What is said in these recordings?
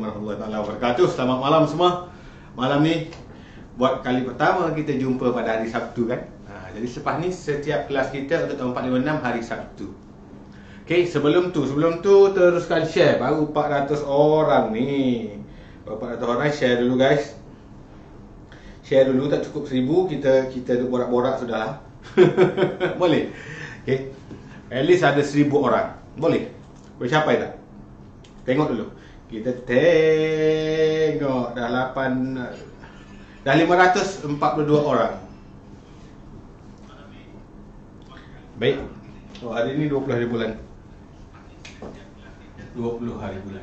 warahmatullahi wabarakatuh. Selamat malam semua. Malam ni buat kali pertama kita jumpa pada hari Sabtu kan. Jadi selepas ni setiap kelas kita untuk tahun 456 hari Sabtu. Okey, sebelum tu teruskan share. Baru 400 orang ni. Baru 400 orang, share dulu guys. Share dulu, tak cukup 1000 kita borak-borak sudahlah. Boleh. Okey. At least ada 1000 orang. Boleh. Boleh capai tak? Tengok dulu. Kita tengok dah 542 orang. Baik. Oh, hari ni 20 hari bulan. 20 hari bulan.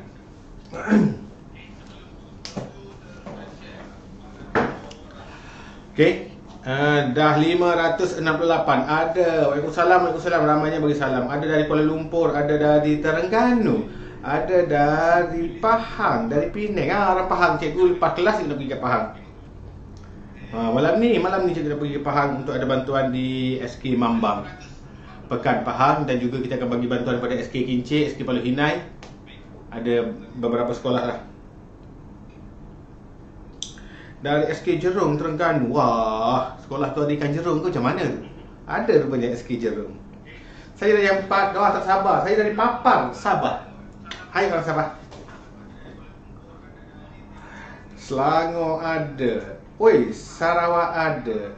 Okey. Dah 568. Ada. Waalaikumsalam. Ramainya bagi salam. Ada dari Kuala Lumpur, ada dari Terengganu, ada dari Pahang, dari Penang. Orang Pahang, cikgu lepas kelas kita nak pergi ke Pahang. Malam ni cikgu nak pergi ke Pahang untuk ada bantuan di SK Mambang, Pekan Pahang, dan juga kita akan bagi bantuan pada SK Kincik, SK Palu Hinai. Ada beberapa sekolah lah. Dari SK Jerung, Terengganu. Wah, sekolah tu ada ikan jerung ke macam mana tu? Ada rupanya SK Jerung. Saya dari yang 4, tak sabar. Saya dari Papar, Sabah. Hai orang Sabah. Selangor ada. Oi, Sarawak ada.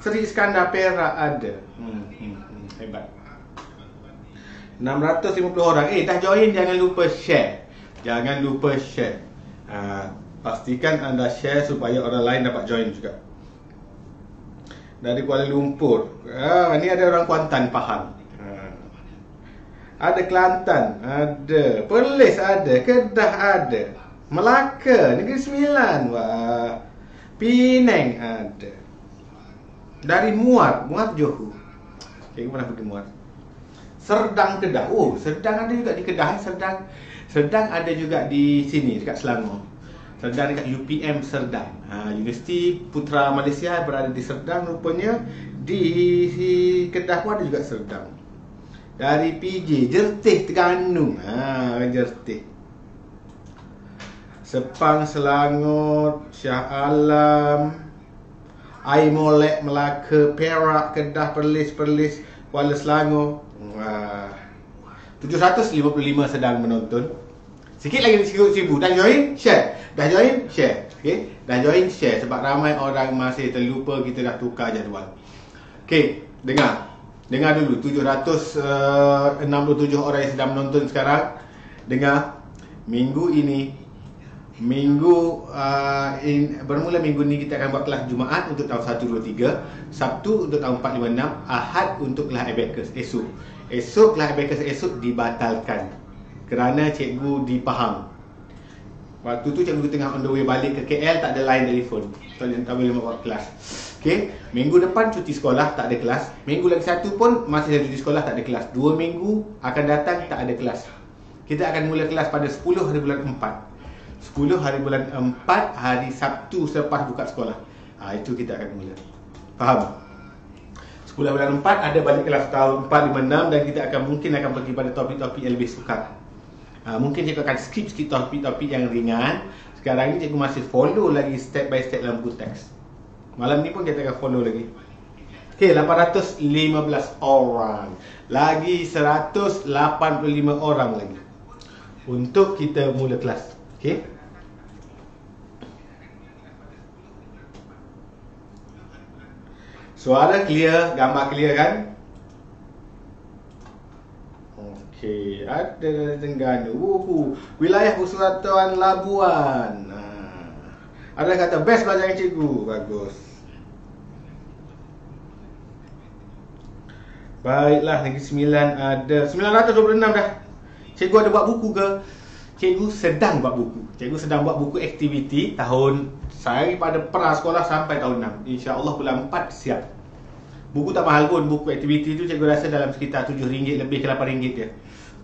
Seri Iskandar, Perak ada. Hebat. 650 orang. Dah join, jangan lupa share. Jangan lupa share. Pastikan anda share supaya orang lain dapat join juga. Dari Kuala Lumpur. Ni ada orang Kuantan, Pahang. Ada Kelantan, ada Perlis, ada Kedah, ada Melaka, Negeri Sembilan. Wah. Penang ada. Dari Muar Johor. Saya pernah pergi Muar. Serdang, Kedah. Oh, Serdang ada juga di Kedah. Serdang ada juga di sini dekat Selangor. Serdang dekat UPM Serdang. Universiti Putra Malaysia berada di Serdang rupanya. Di Kedah pun ada juga Serdang. Dari PJ Jertih, Terengganu. Jertih. Sepang, Selangor, Shah Alam, Air Molek, Melaka, Perak, Kedah, Perlis, Kuala Selangor. 755 sedang menonton. Sikit lagi 1000. Dah join? Share. Dah join? Share. Okay? Dah join? Share. Sebab ramai orang masih terlupa, kita dah tukar jadual. Okay, dengar dulu. 767 orang yang sedang menonton sekarang. Dengar. Minggu ini, bermula minggu ni kita akan buat kelas Jumaat untuk tahun 1, 2, 3, Sabtu untuk tahun 4, 5, 6, Ahad untuk kelas Abacus esok kelas Abacus esok dibatalkan kerana cikgu di Pahang. Waktu tu cikgu tengah on the way balik ke KL, tak ada line telefon, tak boleh buat kelas. Okay, minggu depan cuti sekolah, tak ada kelas. Minggu lagi satu pun masih ada cuti sekolah, tak ada kelas. 2 minggu akan datang tak ada kelas. Kita akan mula kelas pada 10 hari bulan 4. 10 hari bulan 4, hari Sabtu selepas buka sekolah. Itu kita akan mula. Faham? 10 bulan 4 ada balik kelas tahun 4, 5, 6, dan kita mungkin akan pergi pada topik-topik yang lebih sukar. Mungkin cikgu akan skip sikit topik-topik yang ringan. Sekarang ni cikgu masih follow lagi step by step dalam buku teks. Malam ni pun kita akan follow lagi. Okay, 815 orang. Lagi 185 orang lagi untuk kita mula kelas. Okay. Suara clear, gambar clear kan? Okey, ada dari Terengganu. Wilayah Persekutuan Labuan. Ada kata best belajar dengan cikgu. Bagus. Baiklah, Negeri Sembilan ada 926 dah. Cikgu ada buat buku ke? Cikgu sedang buat buku. Cikgu sedang buat buku aktiviti tahun saya pada pra-sekolah sampai tahun 6. InsyaAllah bulan 4 siap. Buku tak mahal pun. Buku aktiviti tu cikgu rasa dalam sekitar RM7 lebih ke RM8 je.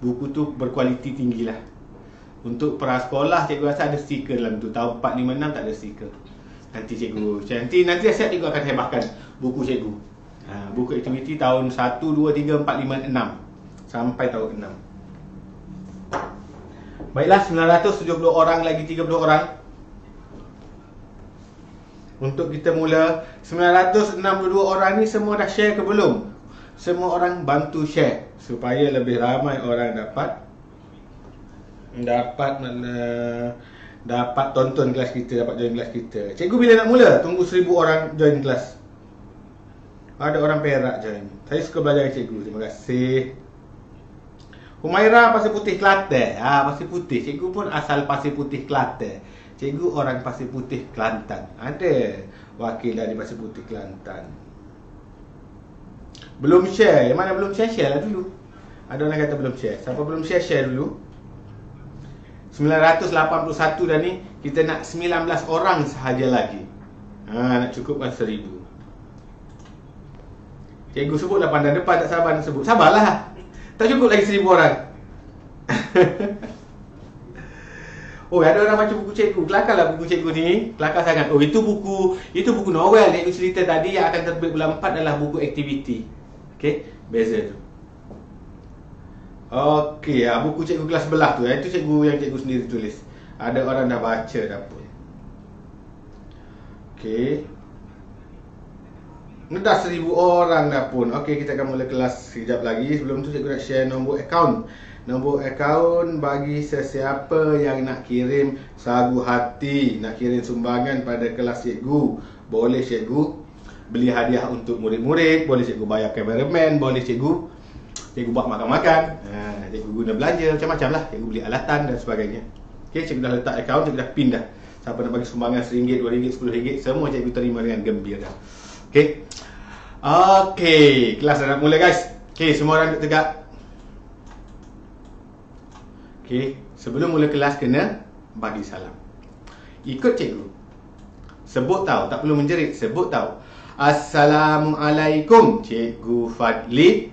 Buku tu berkualiti tinggi lah. Untuk pra-sekolah cikgu rasa ada stiker dalam tu. Tahun 4, 5, 6 tak ada stiker. Nanti siap cikgu akan hebahkan buku cikgu. Buku aktiviti tahun 1, 2, 3, 4, 5, 6 sampai tahun 6. Baiklah, 970 orang lagi 30 orang. Untuk kita mula, 962 orang ni semua dah share ke belum? Semua orang bantu share supaya lebih ramai orang dapat tonton kelas kita, dapat join kelas kita. Cikgu bila nak mula? Tunggu 1000 orang join kelas. Ada orang Perak join. Saya suka belajar dengan cikgu. Terima kasih. Humaira Pasir Putih Kelantan. Pasir Putih. Cikgu pun asal Pasir Putih Kelantan. Cikgu orang Pasir Putih Kelantan. Ada wakil dari Pasir Putih Kelantan. Belum share. Yang mana belum share, share lah dulu. Ada orang kata belum share. Siapa belum share, share dulu. 981 dah ni. Kita nak 19 orang sahaja lagi. Nak cukupkan 1000. Cikgu sebutlah pandang depan, tak sabar nak sebut. Sabarlah. Tak cukup lagi 1000 orang. Oh, ada orang baca buku cikgu. Kelakarlah buku cikgu ni. Kelakar sangat. Oh, itu buku novel yang cikgu cerita tadi yang akan terbit bulan 4 adalah buku aktiviti. Okey, beza tu. Okey, buku cikgu kelas sebelah tu. Itu cikgu yang cikgu sendiri tulis. Ada orang dah baca dah pun. Okey. Dah 1000 orang dah pun. Okey, kita akan mula kelas sekejap lagi. Sebelum tu cikgu nak share nombor akaun. Nombor akaun bagi sesiapa yang nak kirim sagu hati, nak kirim sumbangan pada kelas cikgu. Boleh cikgu beli hadiah untuk murid-murid, boleh cikgu bayar cameraman, boleh cikgu buat makan-makan, cikgu guna belanja, macam-macam lah. Cikgu beli alatan dan sebagainya. Okey, cikgu dah letak akaun, cikgu dah pin dah. Siapa nak bagi sumbangan RM1, RM2, RM10, semua cikgu terima dengan gembira. Okey. Okey, kelas dah nak mula guys. Okey, semua orang duduk tegak. Okey, sebelum mula kelas kena bagi salam. Ikut cikgu. Sebut tahu, tak perlu menjerit, sebut tahu. Assalamualaikum, Cikgu Fadli.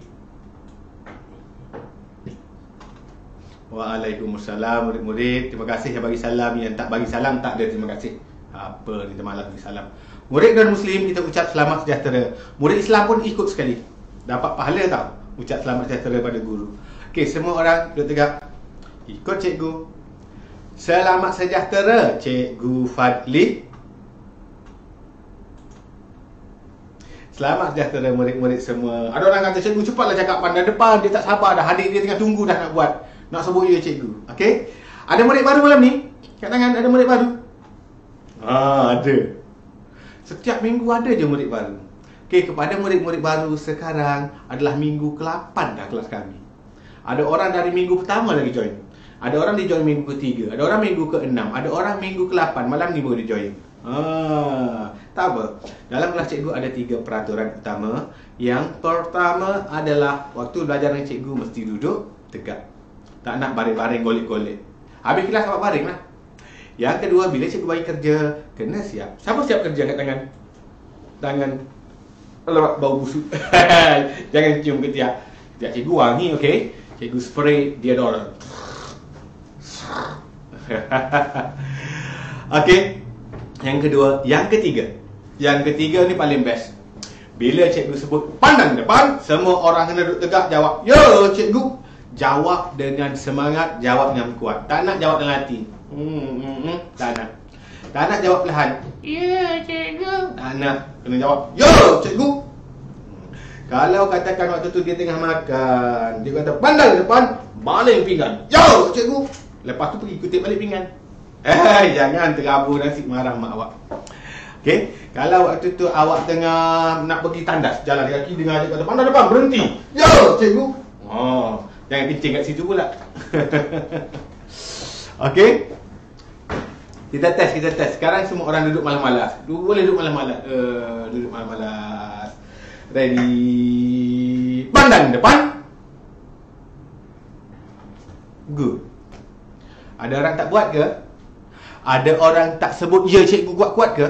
Waalaikumsalam murid-murid. Terima kasih yang bagi salam. Yang tak bagi salam tak ada terima kasih. Apa ni malah bagi salam. Murid dan Muslim kita ucap selamat sejahtera. Murid Islam pun ikut sekali. Dapat pahala tau ucap selamat sejahtera pada guru. Okey, semua orang duduk tegak. Ikut cikgu. Selamat sejahtera Cikgu Fadli. Selamat sejahtera murid-murid semua. Ada orang kata cikgu cepatlah cakap pandang depan. Dia tak sabar dah. Adik dia tengah tunggu dah nak buat. Nak sebut ya cikgu. Okey. Ada murid baru malam ni? Kat tangan ada murid baru? Ada. Setiap minggu ada je murid baru. Okey, kepada murid-murid baru sekarang adalah minggu ke-8 dah kelas kami. Ada orang dari minggu pertama lagi join. Ada orang dia join minggu ke-3, ada orang minggu ke-6, ada orang minggu ke-8, malam ni baru dia join. Tak apa. Dalam kelas cikgu ada 3 peraturan utama. Yang pertama adalah waktu belajar dengan cikgu mesti duduk tegak. Tak nak baring-baring, golek-golek. Habis kelas dapat baring lah. Yang kedua, bila cikgu bagi kerja, kena siap. Siapa siap kerja kat tangan? Alamak, bau busuk. Jangan cium ketiak. Ketiak cikgu wangi, okey? Cikgu spray deodorant. Okey. Yang kedua, yang ketiga. Yang ketiga ni paling best. Bila cikgu sebut pandang depan, semua orang kena duduk tegak jawab. Ya, cikgu. Jawab dengan semangat, jawab dengan kuat. Tak nak jawab dengan hati. Tak nak. Tak nak jawab perlahan. Ya, cikgu. Tak nak. Kena jawab. Ya, cikgu. Kalau katakan waktu tu dia tengah makan, dia kata pandang depan, baling pinggan. Ya, cikgu. Lepas tu pergi kutip balik pinggan. Jangan terabur nasi marah mak awak. Okey, kalau waktu tu awak tengah nak pergi tandas, jalan kaki dengar dia kata pandang depan, berhenti. Ya, cikgu. Jangan kencing kat situ pula. Okey. Kita tes. Sekarang semua orang duduk malas-malas. Boleh duduk malas-malas. Duduk malas-malas. Ready. Pandang depan. Good. Ada orang tak buat ke? Ada orang tak sebut ya cikgu kuat-kuat ke?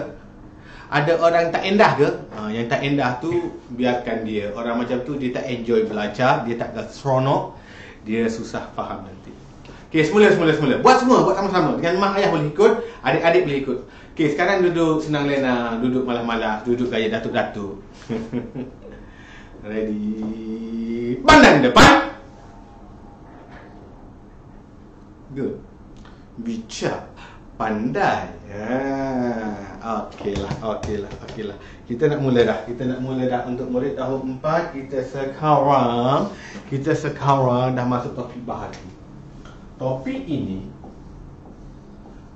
Ada orang tak endah ke? Yang tak endah tu biarkan dia. Orang macam tu dia tak enjoy belajar, dia tak seronok, dia susah faham nanti. Okey, semula. Buat sama-sama. Dengan mak ayah boleh ikut, adik-adik boleh ikut. Okey, sekarang duduk senang lena, duduk malas-malas, duduk gaya datuk-datuk. Ready. Pandang depan. Good. bijak, pandai. Okeylah. Kita nak mula dah untuk murid tahun 4. Kita sekarang dah masuk topik bahagi. Topik ini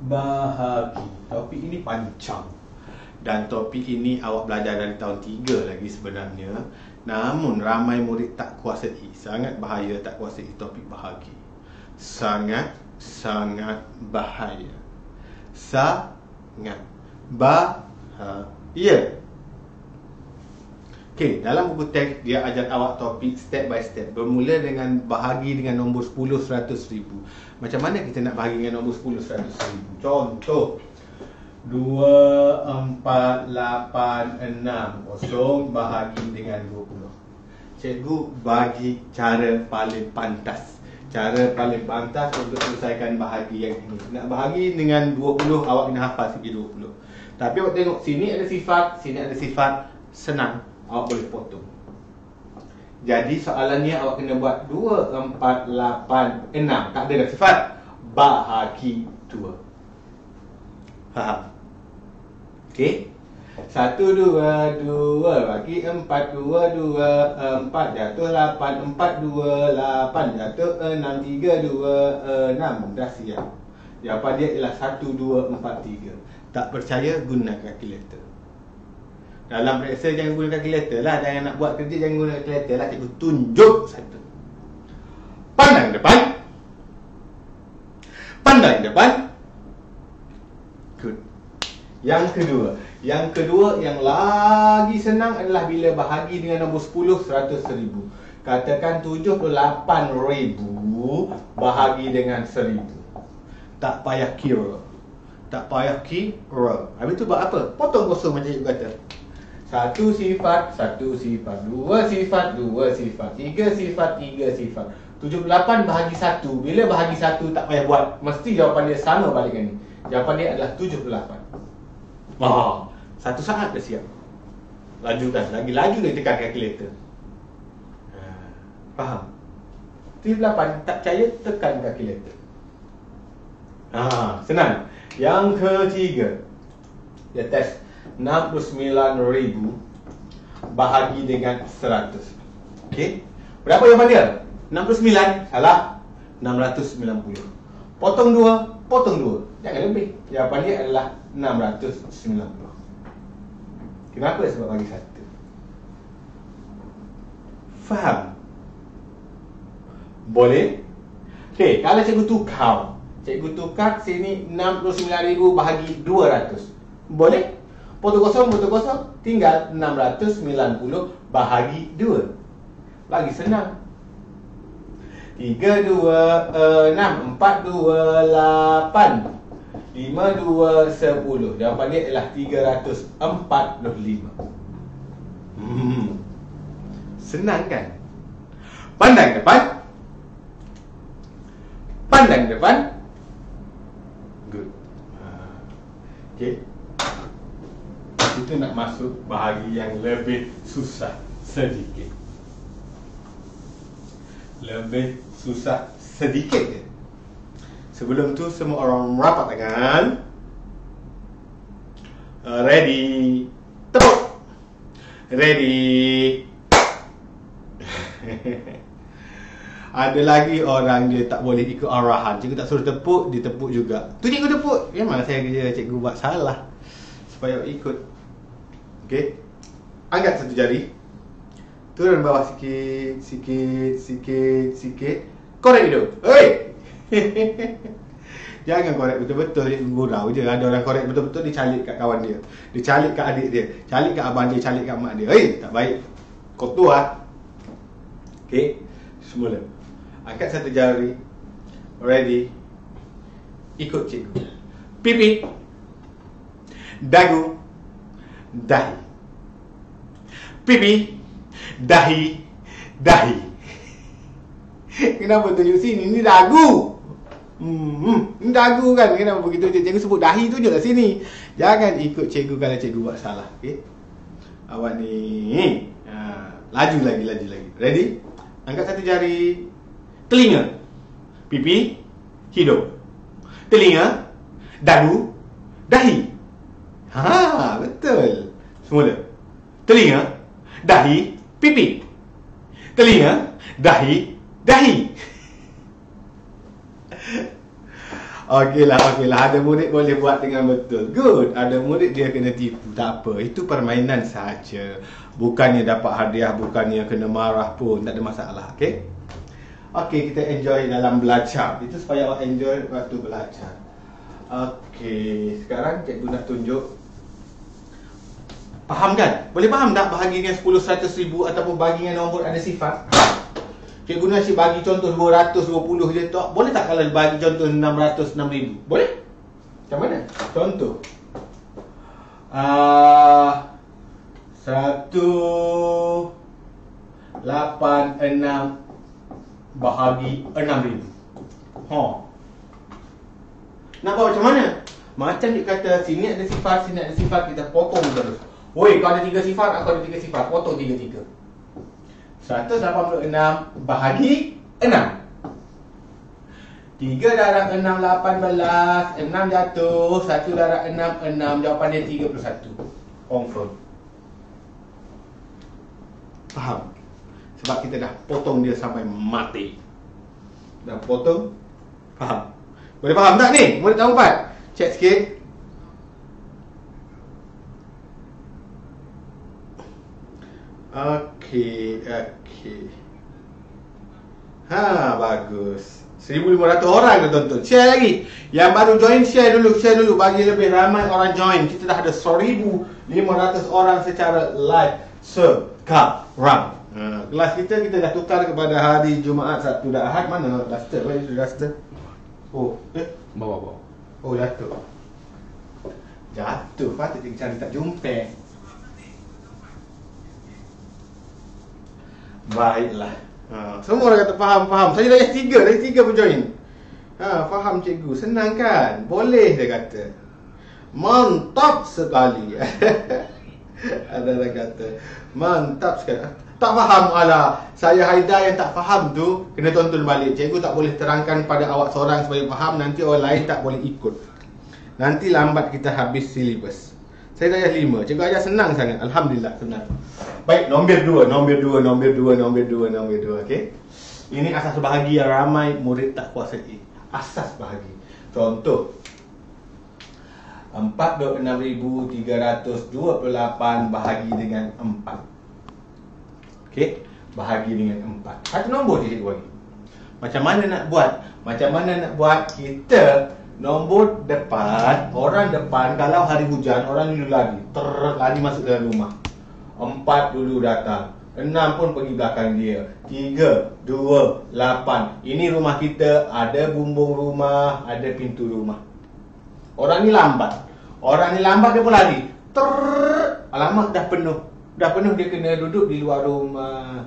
bahagi. Topik ini panjang. Dan topik ini awak belajar dari tahun 3 lagi sebenarnya. Namun ramai murid tak kuasai. Sangat bahaya tak kuasai topik bahagi. Sangat bahaya. Sangat bahaya. Okey, dalam buku teks dia ajar awak topik step by step. Bermula dengan bahagi dengan nombor 10, 100 ribu. Macam mana kita nak bahagi dengan nombor 10, 100 ribu? Contoh 2, 4, 8, 6 kosong bahagi dengan 20. Cikgu bagi cara paling pantas. Cara paling pantas untuk selesaikan bahagi yang ini. Nak bahagi dengan 20, awak kena hafal segi 20. Tapi awak tengok sini ada sifat, sini ada sifat, senang. Awak boleh potong. Jadi soalannya awak kena buat 2, 4, 8, 6. Tak ada dah sifat. Bahagi 2. Faham? Okey. 1, 2, 2 bagi 4, 2, 2, 4 jatuh 8, 4, 2, 8 jatuh 6, 3, 2, 6. Dah siap. Jawapan dia ialah 1, 2, 4, 3. Tak percaya, guna kalkulator. Dalam periksa jangan guna kalkulator lah. Jangan nak buat kerja jangan guna kalkulator lah. Cikgu tunjuk satu. Pandang depan. Pandang depan. Good. Yang kedua yang lagi senang adalah bila bahagi dengan nombor 10, 100 ribu. Katakan 78 ribu bahagi dengan 1000. Tak payah kira. Habis tu buat apa? Potong kosong macam cikgu kata. 1 sifat, 2 sifat, 3 sifat, 3 sifat. 78 bahagi 1. Bila bahagi 1 tak payah buat. Mesti jawapan dia sama balik dengan ni. Jawapan dia adalah 78. Satu saat dah siap. Lajukan. Lagi laju dia tekan kalkulator. Faham? 78 tak percaya, tekan kalkulator. Senang. Yang ketiga, dia test 69,000 bahagi dengan 100. Okey. Berapa jawapan dia? 69. Salah. 690. Potong 2. Jangan lebih. Jawapan dia adalah 690. Kenapa? Sebab bagi 1. Faham? Boleh? Okey, kalau cikgu tukar sini 69,000 bahagi 200. Boleh? Potong kosong, tinggal 690 bahagi 2. Lagi senang. 3, 2, 6, 4, 2, 8, 5, 2, 10. Jawapan dia ialah 345. Senang kan? Pandang depan. Good. Okay. Kita nak masuk bahagi yang lebih susah sedikit. Sebelum tu semua orang rapat tangan. Ready. Tepuk. Ready. Ada lagi orang dia tak boleh ikut arahan. Cikgu tak suruh tepuk, dia tepuk juga. Tu cikgu tepuk. Memang saya kerja cikgu buat salah supaya ikut. Okey. Angkat satu jari. Turun bawah sikit. Korek hidung. Oi. Jangan korek betul-betul, dia gurau je. Ada orang korek betul-betul, dia calik kat kawan dia. Dia calik kat adik dia. Calik kat abang dia, calik kat mak dia. Tak baik. Kotor lah. Okey. Semula. Angkat satu jari. Ready. Ikut cikgu. Pipi. Dagu. Dahi. Pipi. Dahi. Kenapa tunjuk sini? Ini dagu. Ini dagu kan? Kenapa begitu je? Cikgu sebut dahi, tunjuklah sini. Jangan ikut cikgu kalau cikgu buat salah. Okay? Awak ni laju lagi. Ready? Angkat satu jari. Telinga. Pipi. Hidung. telinga, dagu, dahi. Ha, betul. Semula. Telinga, dahi, pipi. Telinga, dahi, dahi. Okeylah. Ada murid boleh buat dengan betul. Good. Ada murid dia kena tipu. Tak apa. Itu permainan sahaja. Bukannya dapat hadiah, bukannya kena marah pun. Tak ada masalah. Okey? Okey, kita enjoy dalam belajar. Itu supaya awak enjoy waktu belajar. Okey, sekarang cikgu nak tunjuk. Faham kan? Boleh faham tak bahagi dengan 10, 100, 1000 ataupun bagi dengan nombor ada sifat? Cikgu nak bagi contoh 220 je tu. Boleh tak kalau bagi contoh 600, 6000? Boleh? Macam mana? Contoh. 186 bahagi 6000. Nak buat macam mana? Macam dia kata, sini ada sifar, sini ada sifar, kita potong terus. Oi, kau ada 3 sifar, aku ada 3 sifar, potong 3-3. 186 bahagi 6. 3 darab 6, 18. 6 jatuh, 1 darab 6, 6. Jawapan dia 31. Confirm. Faham? Sebab kita dah potong dia sampai mati. Dah potong. Faham? Boleh faham tak ni? Murid tahun 4. Cek sikit. Okey. Ha, bagus. 1500 orang dah tonton. Share lagi. Yang baru join share dulu bagi lebih ramai orang join. Kita dah ada 1500 orang secara live sekarang. Kelas kita dah tukar kepada hari Jumaat, Sabtu dan Ahad. Mana duster? Mana tu duster? Oh, Bawa. Oh, jatuh. Patut dia cari tak jumpa. Baiklah. Semua orang kata faham. Saya dah lagi 3 pun join. Faham cikgu. Senang kan? Boleh dia kata. Mantap sekali. Ada orang kata mantap sekali. Tak faham, alah. Saya Haidar yang tak faham tu kena tonton balik. Cikgu tak boleh terangkan pada awak seorang supaya faham. Nanti orang lain tak boleh ikut. Nanti lambat kita habis silibus. Saya dah 5. Cikgu ajar senang sangat. Alhamdulillah, senang. Baik, nombor 2. Okey. Ini asas bahagi yang ramai murid tak kuasai. Asas bahagi. Contoh. 46328 bahagi dengan 4. Okey, bahagi dengan 4. Satu nombor je cikgu bagi. Macam mana nak buat? Kita nombor depan, orang depan kalau hari hujan, orang dulu lari masuk dalam rumah. 4 dulu datang. 6 pun pergi belakang dia. 3, 2, 8. Ini rumah kita, ada bumbung rumah, ada pintu rumah. Orang ni lambat dia pun lari. Alamak, dah penuh dia kena duduk di luar rumah.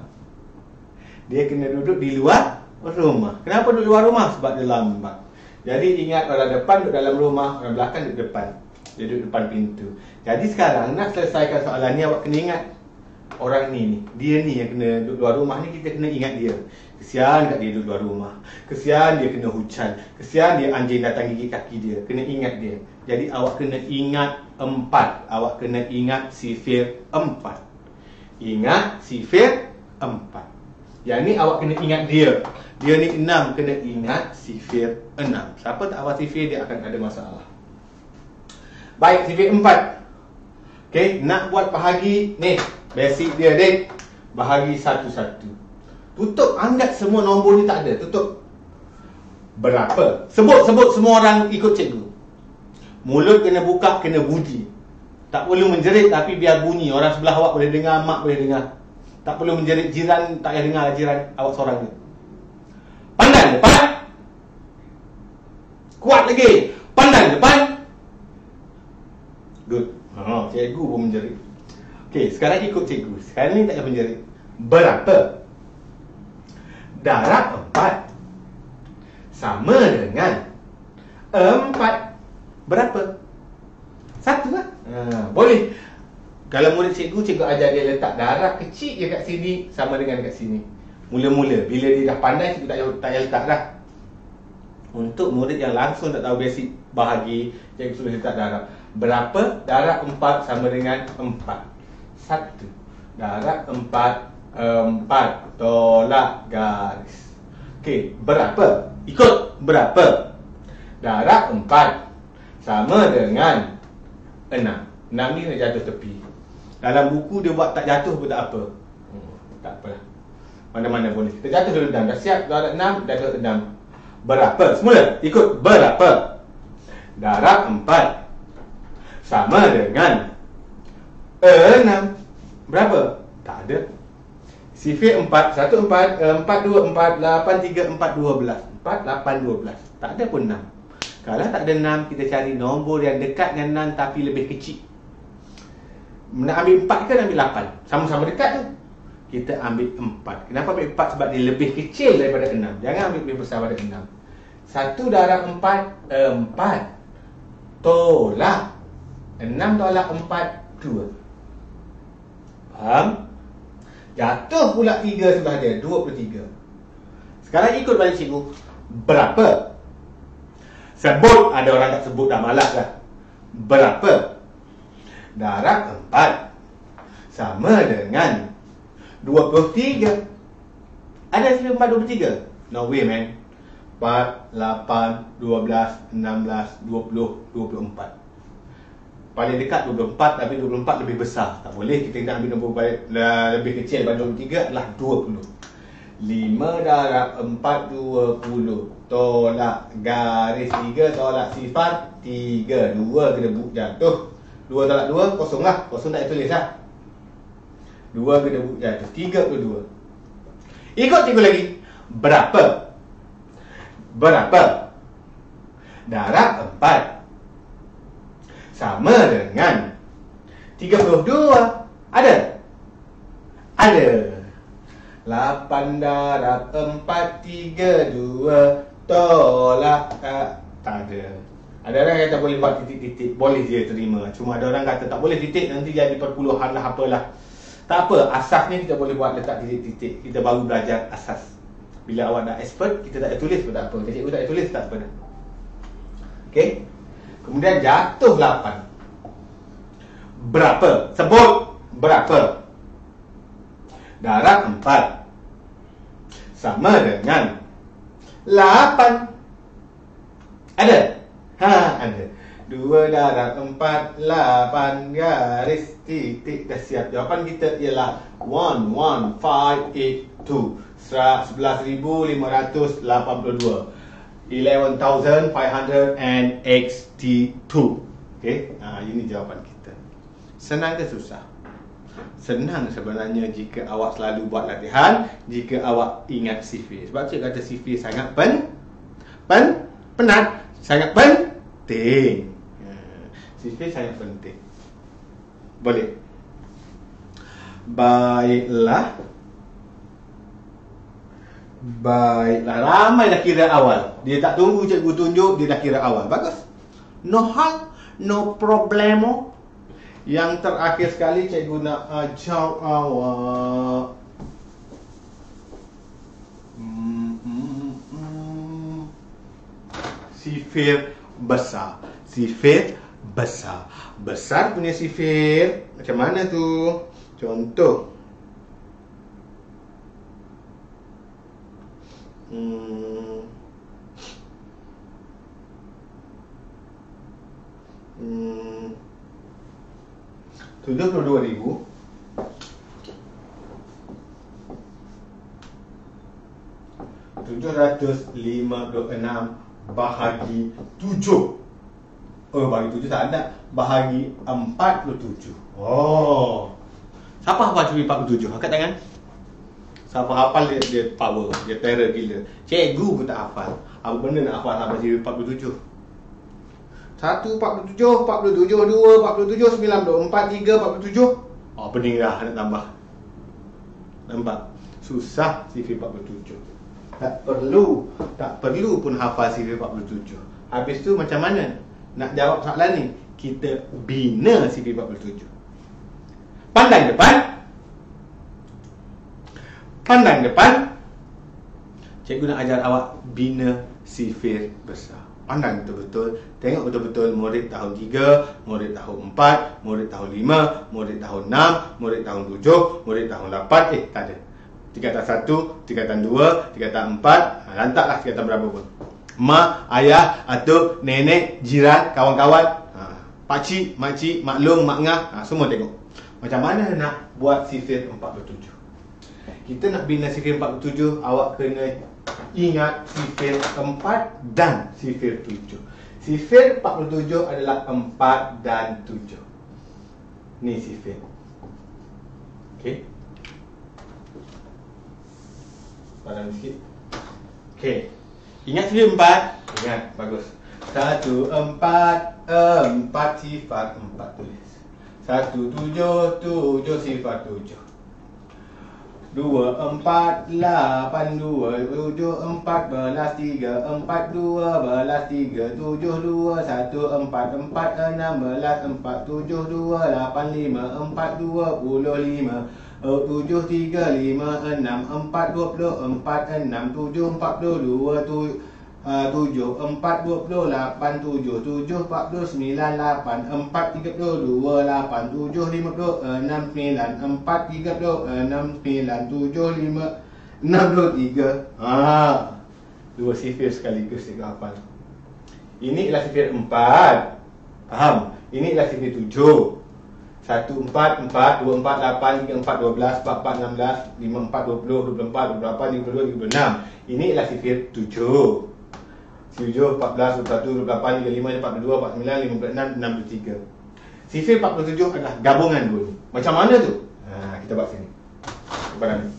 Kenapa duduk luar rumah? Sebab dia lambat. Jadi ingat, orang depan duduk dalam rumah, orang belakang duduk depan. Dia duduk depan pintu. Jadi sekarang nak selesaikan soalan ni, awak kena ingat orang ni, dia ni yang kena duduk luar rumah ni, kita kena ingat dia. Kesian kat dia duduk luar rumah. Kesian dia kena hujan. Kesian dia anjing datang gigit kaki dia. Kena ingat dia. Jadi awak kena ingat 4. Awak kena ingat sifir 4. Ingat sifir 4. Yang ni awak kena ingat dia. Dia ni 6, kena ingat sifir 6. Siapa tak awal sifir, dia akan ada masalah. Baik, sifir 4. Okey, nak buat bahagi ni, basic dia dek. Bahagi satu-satu. Tutup, anggap semua nombor ni tak ada. Tutup. Berapa? Sebut semua orang ikut cikgu. Mulut kena buka, kena bunyi. Tak perlu menjerit tapi biar bunyi. Orang sebelah awak boleh dengar, mak boleh dengar. Tak perlu menjerit, jiran tak payah dengar jiran awak seorang ni. Pandang depan. Kuat lagi. Pandang depan. Good. Cikgu pun menjerit. Okey, sekarang ikut cikgu. Sekarang ni tak payah menjerit. Berapa? Darab 4 sama dengan 4. Berapa? 1 lah. Boleh. Kalau murid cikgu ajar dia letak darab kecil je kat sini sama dengan kat sini. Mula-mula bila dia dah pandai, cikgu tak payah letak dah. Untuk murid yang langsung tak tahu basic bahagi, cikgu suruh letak darab. Berapa? Darab 4 sama dengan 4. 1. Darab 4 tolak garis. Okey, berapa? Ikut berapa? Darab 4 sama dengan 6. 6 ni nak jatuh tepi. Dalam buku dia buat tak jatuh pun tak apa. Tak apalah. Mana-mana boleh. Kita jatuh dulu dah siap. Darab 6, jatuh 6. Berapa? Semula ikut berapa? Darab 4 sama dengan 6. Berapa? Tak ada. Sifir 4, 1 4, 4 2 4, 8 3 4 12. 4 8 12. Tak ada pun 6. Kalau tak ada 6, kita cari nombor yang dekat dengan 6 tapi lebih kecil. Nak ambil 4 ke nak ambil 8? Sama-sama dekat tu. Kita ambil 4. Kenapa ambil 4? Sebab dia lebih kecil daripada 6. Jangan ambil lebih besar daripada 6. 1 darab 4, 4. Tolak 6 tolak 4, 2. Faham? Jatuh pula 3 sebelah dia, 23. Sekarang ikut balik cikgu. Berapa? Sebut. Ada orang tak sebut dah, malas dah. Berapa? Darab 4 sama dengan 23. Ada sifir 4 23? No way, man. 4, 8, 12, 16, 20, 24. Paling dekat 24, tapi 24 lebih besar. Tak boleh, kita nak ambil nombor lebih kecil daripada 23 adalah 20. 5 darab 4, 20. Tolak garis 3, tolak sifar 3. 2 kena jatuh. 2 tolak 2, kosong lah. Kosong tak tulis lah. 2 kena jatuh, 32. Ikut cikgu lagi. Berapa? Berapa? Darab 4 sama dengan 32. Ada? Ada. 8 darab 4, 32. Tolak. Tak ada. Ada orang kata boleh buat titik-titik. Boleh je terima. Cuma ada orang kata tak boleh titik, nanti jadi perpuluhan lah apalah. Tak apa, asas ni kita boleh buat letak titik-titik. Kita baru belajar asas. Bila awak dah expert, kita tak ada tulis pun tak apa. Cikgu tak ada tulis, tak apa dah. Okey. Kemudian jatuh 8. Berapa? Sebut berapa? Darab 4 sama dengan 8. Ada? Ada. 2 darab 4, 8 garis titik. Dah siap. Jawapan kita ialah 11582. 11,582. 11,562. Okey, ini jawapan kita. Senang ke susah? Senang sebenarnya jika awak selalu buat latihan, jika awak ingat sifir. Sebab cikgu kata sifir sangat penat, sangat penting. Sifir sangat penting. Boleh. Baiklah, ramai dah kira awal. Dia tak tunggu cikgu tunjuk, dia dah kira awal. Bagus. No hal, no problemo. Yang terakhir sekali cikgu nak ajar awak. Sifir besar. Sifir besar. Besar punya sifir macam mana tu? Contoh. Hmm. 72,000 756 bahagi 7. Oh, bahagi 7 tak ada. Bahagi 47. Oh. Siapa hafal sifir 47? Angkat tangan. Siapa hafal dia power, dia terror gila. Cikgu pun tak hafal. Apa benda nak hafal sampai sifir 47? 1, 47, 47, 2, 47, 9, 4, 3, 47. Oh, pening dah nak tambah. Nampak? Susah sifir 47. Tak perlu pun hafal sifir 47. Habis tu macam mana nak jawab soalan ni? Kita bina sifir 47. Pandang depan. Cikgu nak ajar awak bina sifir besar. Pandang betul-betul, tengok betul-betul murid tahun 3, murid tahun 4, murid tahun 5, murid tahun 6, murid tahun 7, murid tahun 8. Tak ada. Tingkatan 1, tingkatan 2, tingkatan 4, lantaklah tingkatan berapa pun. Mak, ayah, atuk, nenek, jiran, kawan-kawan, pakcik, makcik, maklum, makngah, semua tengok. Macam mana nak buat sifir 47? Kita nak bina sifir 47, awak kena ingat sifir 4 dan sifir 7. Sifir 47 adalah 4 dan 7. Ni sifir. Okey. Padam sikit. Okey. Ingat sifir 4? Ingat, bagus. 1, 4, 4 sifar 4 tulis. 1, 7, 7 sifar 7. 2, 4, 8, 2, 7, 14, 3, 4, 12, 3, 7, 2, 1, 4, 4, 16, 4, 7, 2, 8, 5, 4, 25, 7, 3, 5, 6, 4, 24, 6, 7, 42, 7, 4, 28, 7, 7, 49, 8, 4, 32, 8, 7, 56, 5, 4, 36, 9, 7, 5, 63. Dua sifir sekaligus cikgu hafal. Ini ialah sifir 4. Faham? Ini ialah sifir 7. 1, 4, 4, 2, 4, 8, 3, 4, 12, 4, 4, 16, 5, 4, 20, 24, 28, 52, 56. Ini ialah sifir 7. 7, 14, 21, 28, 35, 42, 49, 56, 63. Sifir 47 adalah gabungan dua ni. Macam mana tu? Kita buat sini. Kepada ni.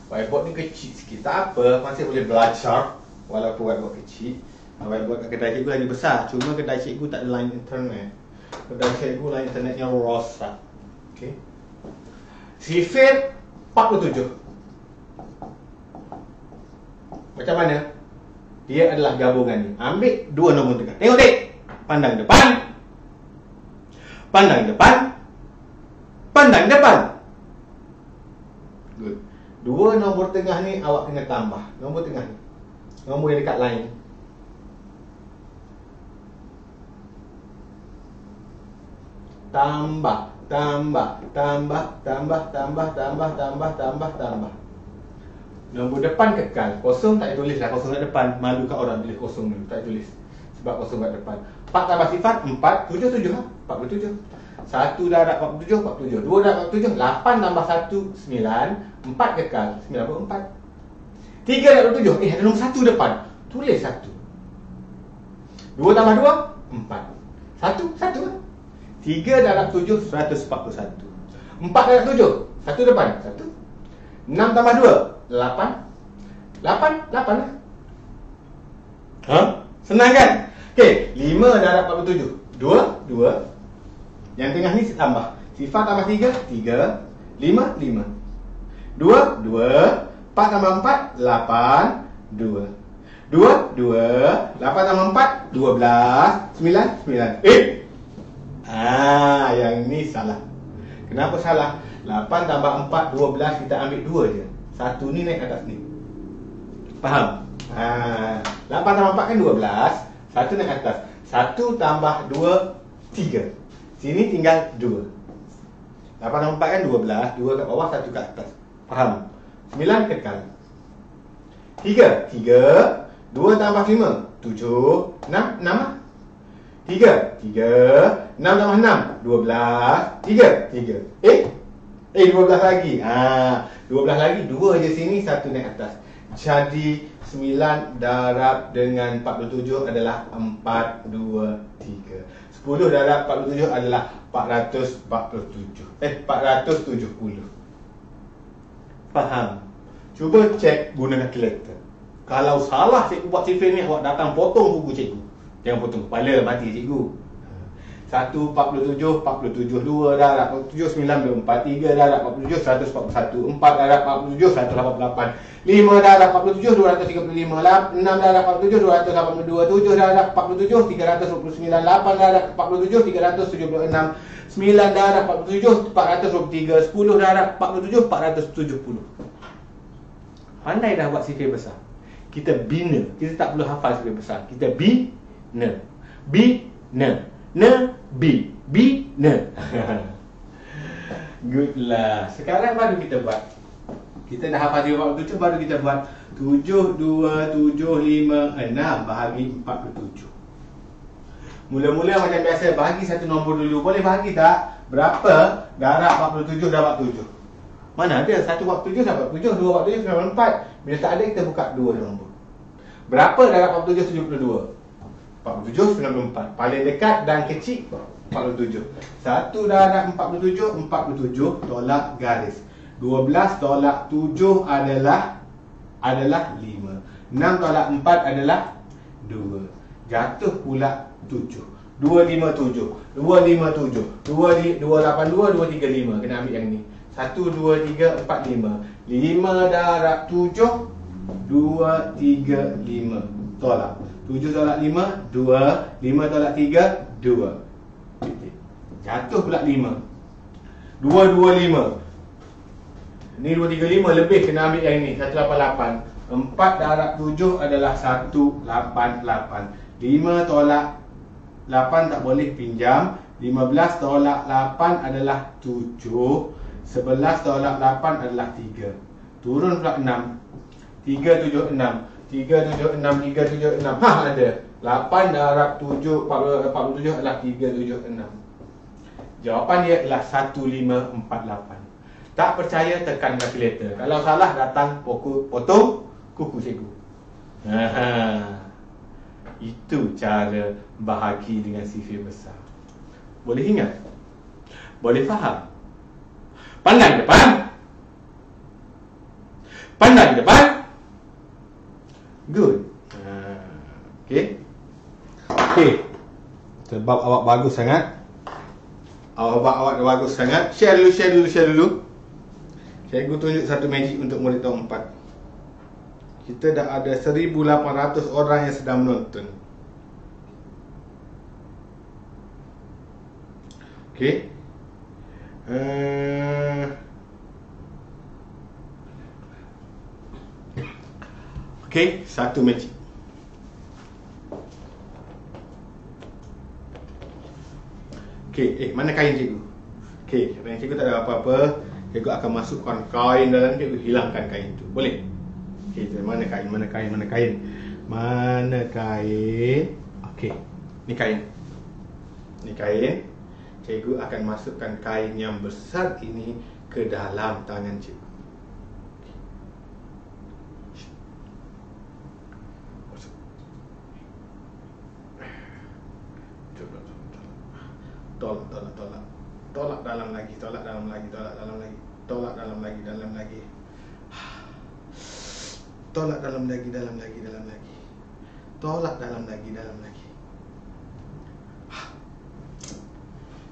Whiteboard ni kecil sikit. Tak apa, masih boleh belajar walaupun whiteboard kecil. Whiteboard kat kedai cikgu lagi besar. Cuma kedai cikgu tak ada line internet. Kedai cikgu line internetnya rosak. Okey. Sifir 47. Macam mana? Dia adalah gabungan ni. Ambil dua nombor tengah. Tengok dek. Pandang depan. Pandang depan. Pandang depan. Good. Dua nombor tengah ni awak kena tambah. Nombor tengah ni. Nombor yang dekat line. Tambah. Tambah. Tambah. Tambah. Tambah. Tambah. Tambah. Tambah. Tambah. Nombor depan kekal. Kosong tak tulis lah. Kosong kat depan. Malu kat orang tulis kosong dulu. Tak tulis. Sebab kosong kat depan. 4 tambah sifat 4, 7, 7 lah. 47. 1 darab 47, 47. 2 darab 47, 8 tambah 1, 9. 4 kekal. 9 pun 4. 3 darab 27. Ada nombor 1 depan. Tulis 1. 2 tambah 2, 4. 1, 1 lah. 3 darab 7, 141. 4 darab 7, 1 depan. 1. 6 tambah 2, 8. 8 lah. Senang kan? Okey, 5 darab 47. 2. Yang tengah ni tambah. Sifar tambah 3, 3. 5, 5. 2, 2. 4 tambah 4, 8. 2. 2, 2. 8 tambah 4, 12. 9, 9. Yang ni salah. Kenapa salah? 8 tambah 4, 12. Kita ambil 2 je. Satu ni naik atas ni. Faham? 8 tambah 4 kan 12. Satu naik atas. 1 tambah 2, 3. Sini tinggal 2. 8 tambah 4 kan 12. 2 kat bawah, 1 kat atas. Faham? 9 kekal. 3. 3. 2 tambah 5, 7. 6. 6 lah. 3. 3. 6 tambah 6, 12. 3. 3. 12 lagi. 12 lagi. 2 je sini, 1 naik atas. Jadi 9 darab dengan 47 adalah 423. 10 darab 47 adalah 447. 470. Faham? Cuba cek guna kalkulator. Kalau salah cikgu buat sifir ni, awak datang potong buku cikgu. Jangan potong kepala, mati cikgu. 1, 47, 47, 2 darab 47, 94, 3 darab 47, 141, 4 darab 47, 188, 5 darab 47, 235, 6 darab 47, 282, 7 darab 47, 329, 8 darab 47, 376, 9 darab 47, 423, 10 darab 47, 470. Pandai dah buat sifir besar. Kita bina. Kita tak perlu hafal sifir besar. Kita bina. Bina. Bina. Good lah. Sekarang baru kita buat. Kita dah hafal 37, baru kita buat 7, 2, 7, 5, 6 bahagi 47. Mula-mula macam biasa, bahagi satu nombor dulu. Boleh bahagi tak? Berapa darab 47 darab 7? Mana ada? 1 47 darab 47, 2 47 94. Bila tak ada, kita buka 2 nombor. Berapa darab 47 72? 47 94. Paling dekat dan kecil 47. 1 darab 47 47, tolak garis. 12 tolak 7 adalah 5. 6 tolak 4 adalah 2. Jatuh pula 7. 257. 257. 282 235. Kena ambil yang ni. 1 2 3 4 5. 5 darab 7 2 3 5. Tolak. 7 tolak 5 2. 5 tolak 3 2. Jatuh pula 5. 225. Ni 235 lebih, kena ambil yang ni 188. 4 darab 7 adalah 188. 5 tolak 8 tak boleh pinjam. 15 tolak 8 adalah 7. 11 tolak 8 adalah 3. Turun pula 6. 376. 376 376. Ada 8 darab 7 47 adalah 376. Jawapan dia adalah 1548. Tak percaya, tekan kalkulator. Kalau salah, datang potong kuku cikgu. Itu cara bahagi dengan sifir besar. Boleh ingat? Boleh faham? Pandang depan. Pandang depan. Good. Okay. Sebab awak bagus sangat. Awak bagus sangat. Share dulu. Cikgu tunjuk satu magic untuk murid tahun 4. Kita dah ada 1,800 orang yang sedang menonton. Okey. Okey, satu magic. Okey, mana kain cikgu? Okey, kain cikgu tak ada apa-apa. Cikgu akan masukkan kain dalam, cikgu hilangkan kain tu. Boleh? Okey, mana kain? Mana kain? Okey, ni kain. Cikgu akan masukkan kain yang besar ini ke dalam tangan cikgu. Tolak dalam lagi. Tolak dalam lagi. Tolak dalam lagi.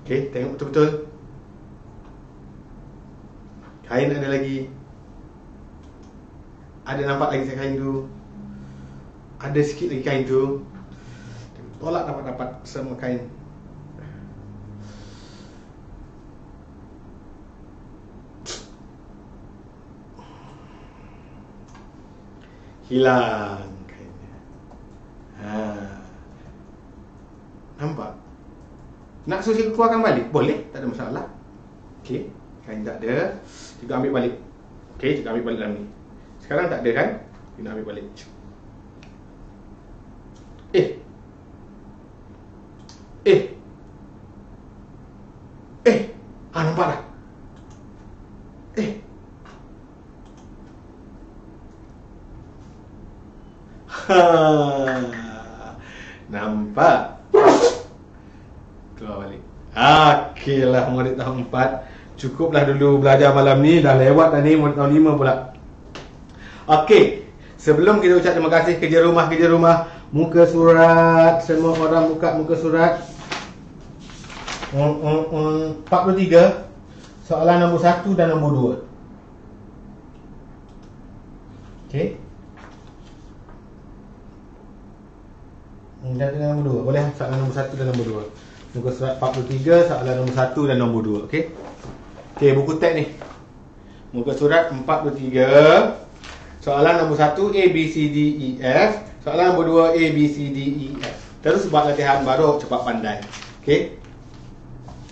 Okey, tengok betul-betul. Kain ada lagi. Ada nampak lagi kain tu. Ada sikit lagi kain tu. Tolak dapat semua kain. Hilang kainnya. Nampak? Nak suruh cikgu keluarkan balik? Boleh, tak ada masalah. Okey, kain tak ada. Cikgu ambil balik. Okey, cikgu ambil balik dalam ni. Sekarang tak ada kan? Kita ambil balik. Nampak dah? Nampak? Keluar balik. Okeylah murid tahun 4. Cukuplah dulu belajar malam ni. Dah lewat dah ni murid tahun 5 pula. Okey, sebelum kita ucap terima kasih, kerja rumah. Muka surat. Semua orang buka muka surat. 43. Soalan nombor 1 dan nombor 2. Okey. Dan nombor 2. Boleh soalan nombor 1 dan nombor 2. Muka surat 43, soalan nombor 1 dan nombor 2. Okey. Okey, buku teks ni. Muka surat 43. Soalan nombor 1 A, B, C, D, E, F. Soalan nombor 2 A, B, C, D, E, F. Terus buat latihan baru cepat pandai. Okey.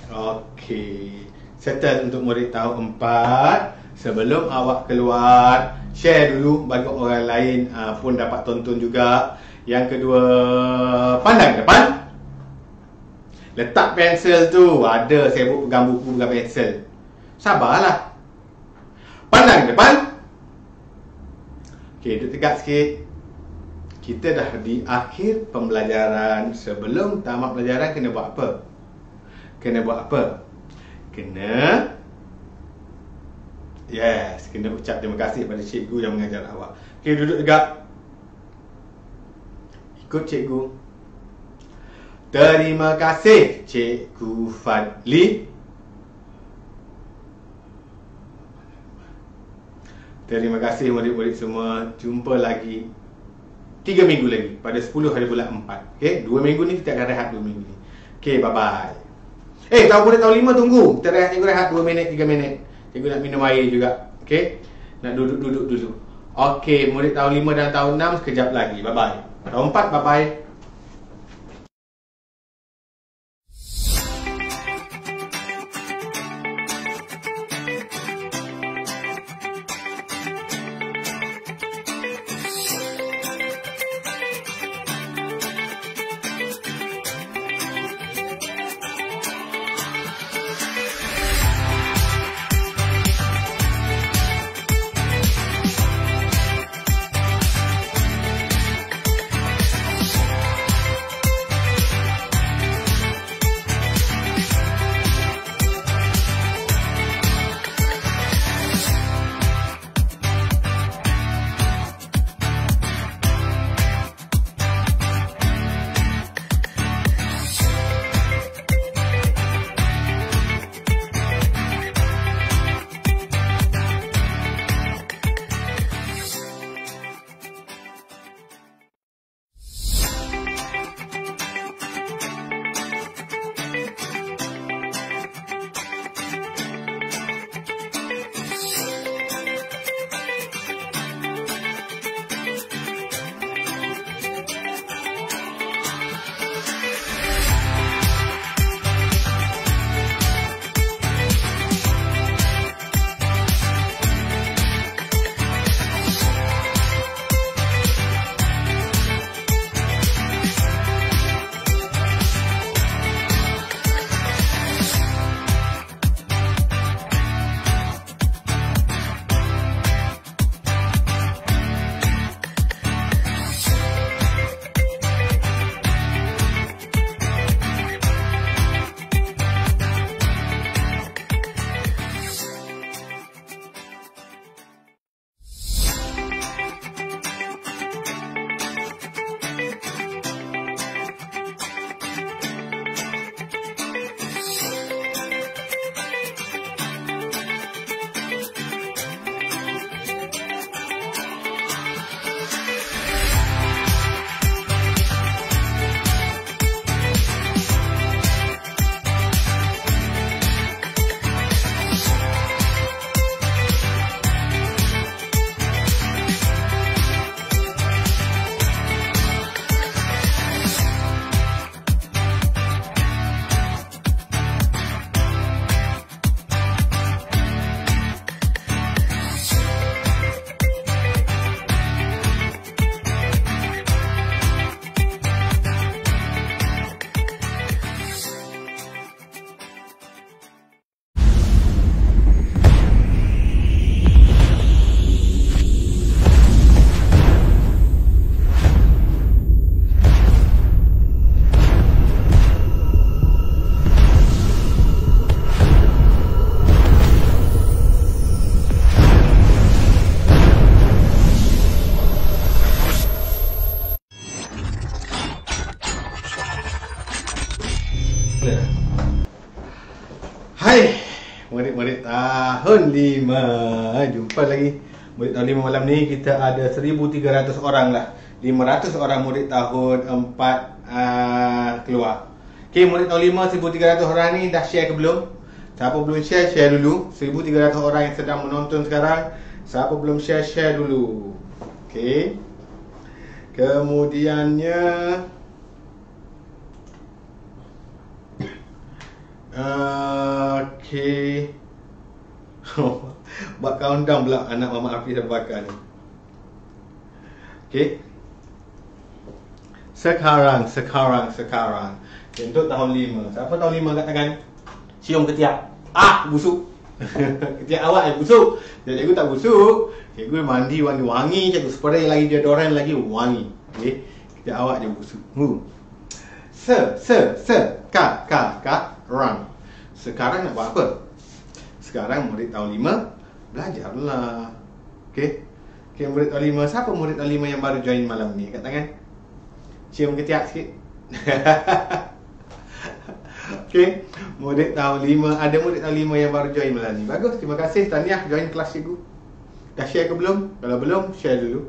Okey. Settle untuk murid tahun 4. Sebelum awak keluar, share dulu bagi orang lain pun dapat tonton juga. Yang kedua, pandang depan. Letak pensel tu. Ada saya pegang buku, pegang pensel. Sabarlah. Pandang depan. Okey, duduk tegak sikit. Kita dah di akhir pembelajaran. Sebelum tamat pelajaran kena buat apa? Kena buat apa? Kena kena ucap terima kasih pada cikgu yang mengajar awak. Okey, duduk tegak. Ikut cikgu. Terima kasih Cikgu Fadli. Terima kasih murid-murid semua. Jumpa lagi 3 minggu lagi pada 10 hari bulan 4. Okey, 2 minggu ni kita akan rehat 2 minggu ni. Okey, bye-bye. Murid tahun 5 tunggu. Kita rehat 2 minit, 3 minit. Cikgu nak minum air juga. Okey. Nak duduk dulu. Okey, murid tahun 5 dan tahun 6 sekejap lagi. Bye-bye. Tahun 4 bye-bye. Hai murid-murid tahun 5. Jumpa lagi murid tahun 5 malam ni. Kita ada 1,300 orang lah. 500 orang murid tahun 4 keluar. Okay, murid tahun 5 1,300 orang ni dah share ke belum? Siapa belum share, share dulu. 1,300 orang yang sedang menonton sekarang. Siapa belum share, share dulu. Okey. Kemudiannya okey. Buat countdown pula anak Mama Hafiz dan Bakar ni. Okey. Sekarang. Okay, untuk tahun 5. Siapa tahun 5 kat tangan? Cium ketiak. Busuk. Ketiak awak yang busuk. Jadi cikgu tak busuk. Cikgu mandi wangi-wangi, cikgu spray lagi deodoran lagi wangi. Okey. Ketiak awak je busuk. Sekarang. Sekarang nak buat apa? Sekarang murid tahun 5 belajarlah. Okey. Okey, murid tahun 5. Siapa murid tahun 5 yang baru join malam ni? Kat tangan. Cium ketiak sikit. Okey, murid tahun 5. Ada murid tahun 5 yang baru join malam ni. Bagus, terima kasih. Tahniah join kelas cikgu. Dah share ke belum? Kalau belum, share dulu.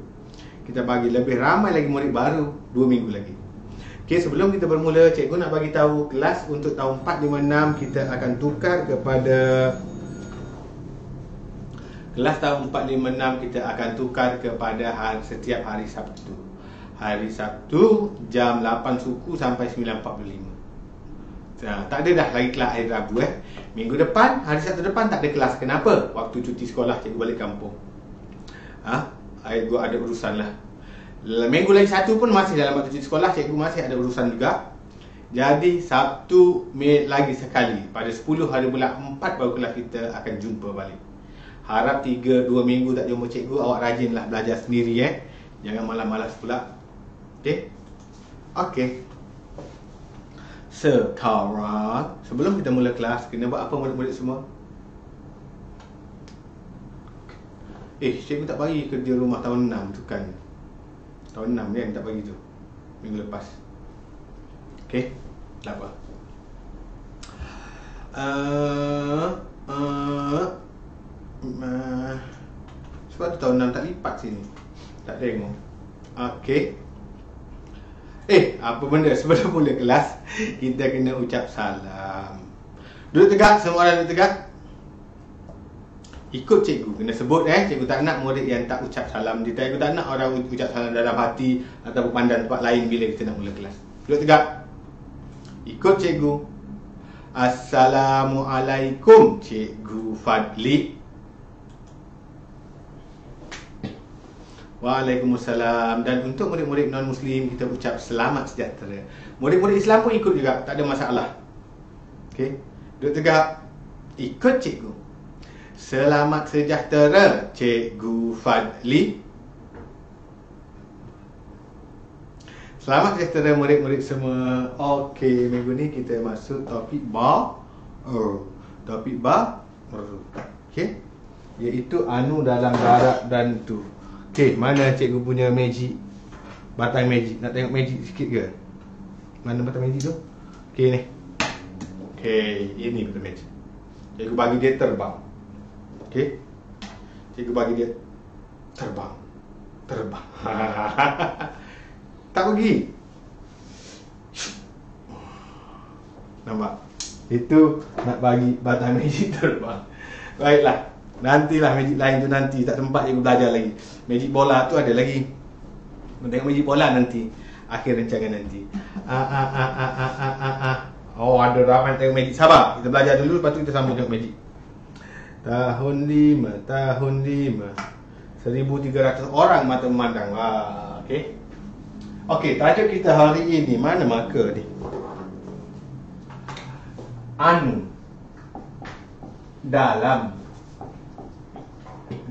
Kita bagi lebih ramai lagi murid baru 2 minggu lagi. Okey, sebelum kita bermula, cikgu nak bagi tahu kelas untuk tahun 4, 5, 6 kita akan tukar kepada kelas tahun 4, 5, 6 kita akan tukar kepada setiap hari Sabtu. Hari Sabtu jam 8 suku sampai 9.45. Tak ada dah lagi kelas hari Rabu Minggu depan, hari Sabtu depan tak ada kelas. Kenapa? Waktu cuti sekolah cikgu balik kampung. Cikgu ada urusan lah. Minggu lagi satu pun masih dalam waktu cuti sekolah, cikgu masih ada urusan juga. Jadi Sabtu lagi sekali. Pada 10 hari bulan 4 baru kelas kita akan jumpa balik. Harap 2 minggu tak jumpa cikgu, awak rajinlah belajar sendiri Jangan malas-malas pula. Okey? Okey. Sekarang, sebelum kita mula kelas, kena buat apa murid-murid semua? Cikgu tak bagi kerja rumah tahun 6 tu kan. Tahun 6 kan tak bagi tu. Minggu lepas. Okey? Tak apa. Sebab tu tahun 6 tak lipat sini. Tak tengok. Okey. Apa benda? Sebelum mula kelas, kita kena ucap salam. Duduk tegak, semua orang duduk tegak. Ikut cikgu, kena sebut cikgu tak nak murid yang tak ucap salam. Cikgu tak nak orang ucap salam dalam hati atau pandang tempat lain bila kita nak mula kelas. Duduk tegak. Ikut cikgu. Assalamualaikum, Cikgu Fadli. Waalaikumsalam. Dan untuk murid-murid non-Muslim, kita ucap selamat sejahtera. Murid-murid Islam pun ikut juga, tak ada masalah. Okey, duduk tegak. Ikut cikgu. Selamat sejahtera, Cikgu Fadli. Selamat sejahtera murid-murid semua. Okey, minggu ni kita masuk topik baru. Topik baru. Okey, iaitu anu dalam darat dan tu. Okey, mana cikgu punya magic? Batang magic. Nak tengok magic sikit ke? Mana batang magic tu? Okey ni. Okey, ini batang magic. Cikgu bagi dia terbang. Okey. Cikgu bagi dia terbang. Tak pergi. Nampak? Itu nak bagi batang magic terbang. Baiklah. Nantilah magic lain tu nanti. Tak tempat cikgu belajar lagi. Magic bola tu ada lagi. Tengok magic bola nanti. Akhir rancangan nanti. Ada ramai tengok magic. Sabar, kita belajar dulu. Lepas tu kita sambung tengok magic. Tahun 5. 1,300 orang mata memandang. Okey. Okey, tajuk kita hari ini. Mana marker ni? Anu dalam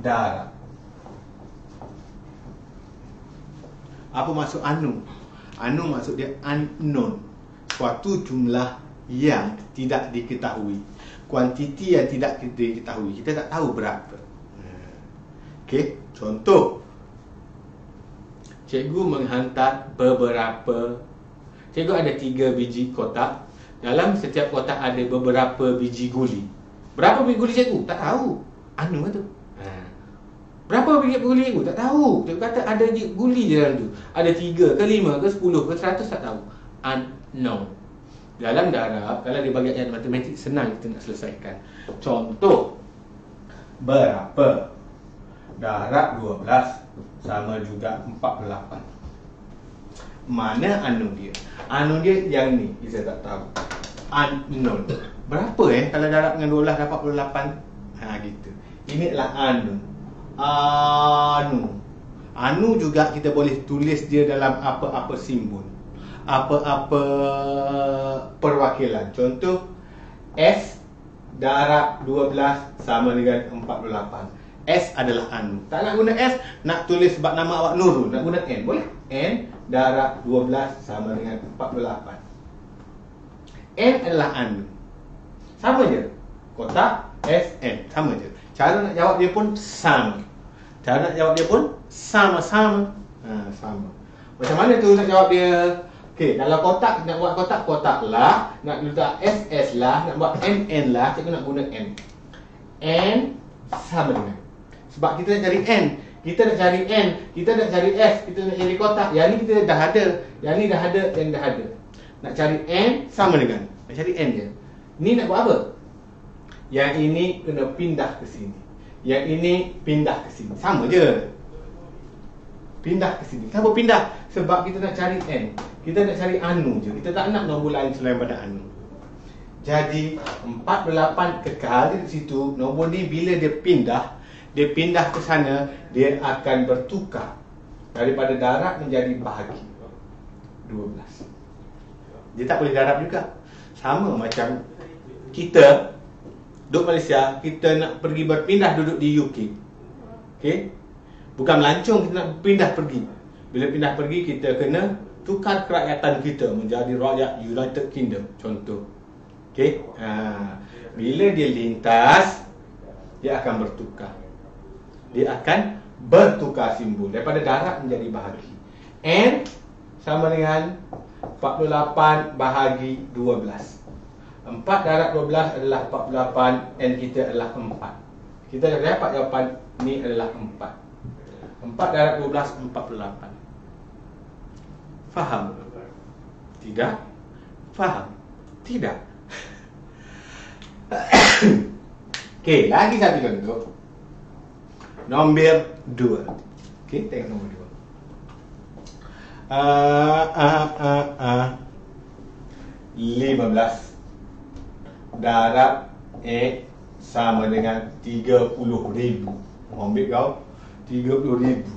darat. Apa maksud anu? Anu maksud dia unknown. Suatu jumlah yang tidak diketahui. Kuantiti yang tidak diketahui. Kita tak tahu berapa. Okey, contoh. Cikgu menghantar beberapa. Cikgu ada 3 biji kotak. Dalam setiap kotak ada beberapa biji guli. Berapa biji guli cikgu? Tak tahu. Anu tu. Berapa biji guli cikgu? Tak tahu. Cikgu kata ada guli je dalam tu. Ada 3 ke 5 ke 10 ke 100 tak tahu. Unknown. Dalam darab, kalau dia bagi ayat matematik, senang kita nak selesaikan. Contoh. Berapa? Darab 12. sama juga 48. Mana anu dia? Anu dia yang ni, kita tak tahu. Unknown. Berapa kalau darab dengan 12 dapat 48? Gitu. Ini adalah anu. Anu juga kita boleh tulis dia dalam apa-apa simbol, apa-apa perwakilan. Contoh, S darab 12 sama dengan 48. S adalah anu. Tak nak guna S, nak tulis sebab nama awak Nurul, nak guna N, boleh? N darab 12 sama dengan 48. N adalah anu. Sama je. Kotak S, N. Sama je. Cara nak jawab dia pun sama. Cara nak jawab dia pun sama-sama. Sama. Macam mana tu nak jawab dia? Okey, kalau kotak, nak buat kotak lah. Nak letak S, S lah. Nak buat N, N lah. Cikgu nak guna N. N sama dengan. Sebab kita nak cari N, kita nak cari N, kita nak cari S, kita nak cari kotak. Yang ni kita dah ada, yang ni dah ada, yang dah ada. Nak cari N sama dengan. Nak cari N je. Ni nak buat apa? Yang ini kena pindah ke sini. Yang ini pindah ke sini. Sama je. Pindah ke sini. Kenapa pindah? Sebab kita nak cari N. Kita nak cari anu je. Kita tak nak nombor lain selain pada anu. Jadi 48 kekal di situ. Nombor ni bila dia pindah ke sana, dia akan bertukar daripada darab menjadi bahagi 12. Dia tak boleh darab juga. Sama macam kita duduk Malaysia, kita nak pergi berpindah duduk di UK. Okey? Bukan melancong, kita nak pindah pergi. Bila pindah pergi, kita kena tukar kerakyatan kita menjadi rakyat United Kingdom, contoh. Okey? Bila dia lintas, dia akan bertukar. Dia akan bertukar simbol daripada darab menjadi bahagi. N sama dengan 48 bahagi 12. 4 darab 12 adalah 48. N kita adalah 4. Kita dah dapat jawapan ni adalah 4. 4 darab 12, 48. Faham? Tidak? Faham? Tidak? Okey, lagi satu contoh. Nombor 2. Okey, tengok nombor 2. 15 darab X sama dengan 30,000. Ambil kau 30,000.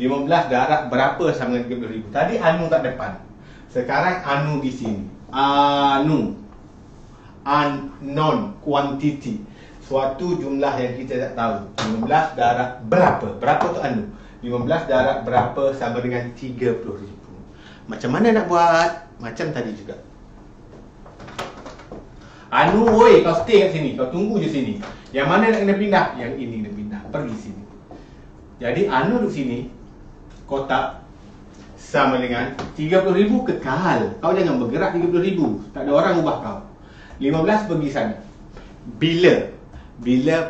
15 darab berapa sama dengan 30,000? Tadi anu kat depan. Sekarang anu di sini. Anu. Unknown quantity. Suatu jumlah yang kita tak tahu. 15 darab berapa? Berapa tu anu? 15 darab berapa sama dengan 30,000. Macam mana nak buat? Macam tadi juga. Anu, oi, kau stay kat sini. Kau tunggu je sini. Yang mana nak kena pindah? Yang ini kena pindah. Pergi sini. Jadi anu duduk sini. Kotak sama dengan 30,000 kekal. Kau jangan bergerak 30,000. Tak ada orang ubah kau. 15 pergi sana. Bila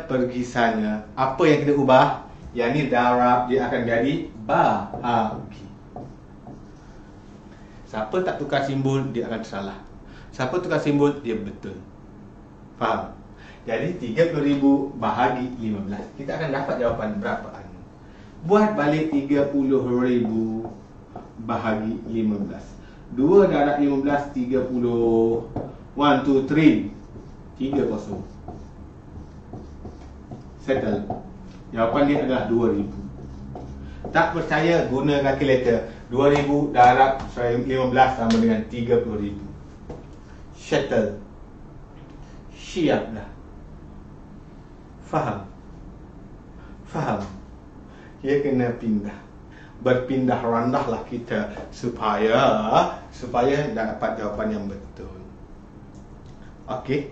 pergi sana, apa yang kena ubah? Yang ni darab, dia akan jadi bahagi. Siapa tak tukar simbol, dia akan salah. Siapa tukar simbol, dia betul. Faham? Jadi 30,000 bahagi 15. Kita akan dapat jawapan berapa anu. Buat balik 30,000 bahagi 15. 2 darab 15, 30. 1, 2, 3. 30. Settle. Jawapan dia adalah 2,000. Tak percaya, guna kalkulator. 2,000 darab 15 sama dengan 30,000. Settle. Siap dah. Faham? Faham? Dia kena pindah. Berpindah randahlah kita supaya dapat jawapan yang betul. Okey.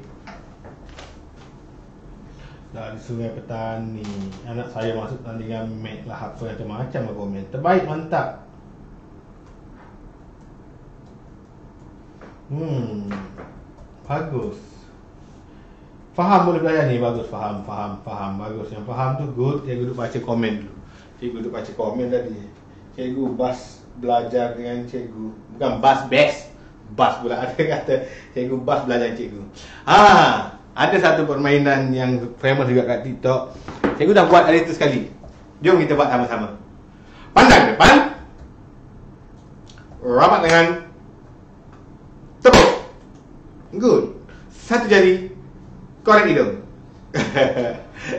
Dari Sungai Petani, anak saya masuk tandingan mat lah, apa macam-macam lah komen. Terbaik, mantap. Bagus. Faham boleh belajar ni, bagus. Faham. Bagus. Yang faham tu good. Cikgu duduk baca komen dulu. Cikgu duduk baca komen tadi. Cikgu Bas belajar dengan cikgu. Bukan Bas best. Bas pula ada kata. Cikgu Bas belajar cikgu. Ada satu permainan yang famous juga kat TikTok. Cikgu dah buat hari tu sekali. Jom kita buat sama-sama. Pandang depan. Rapat tangan. Tepuk. Good. Satu jari. Korek hidung.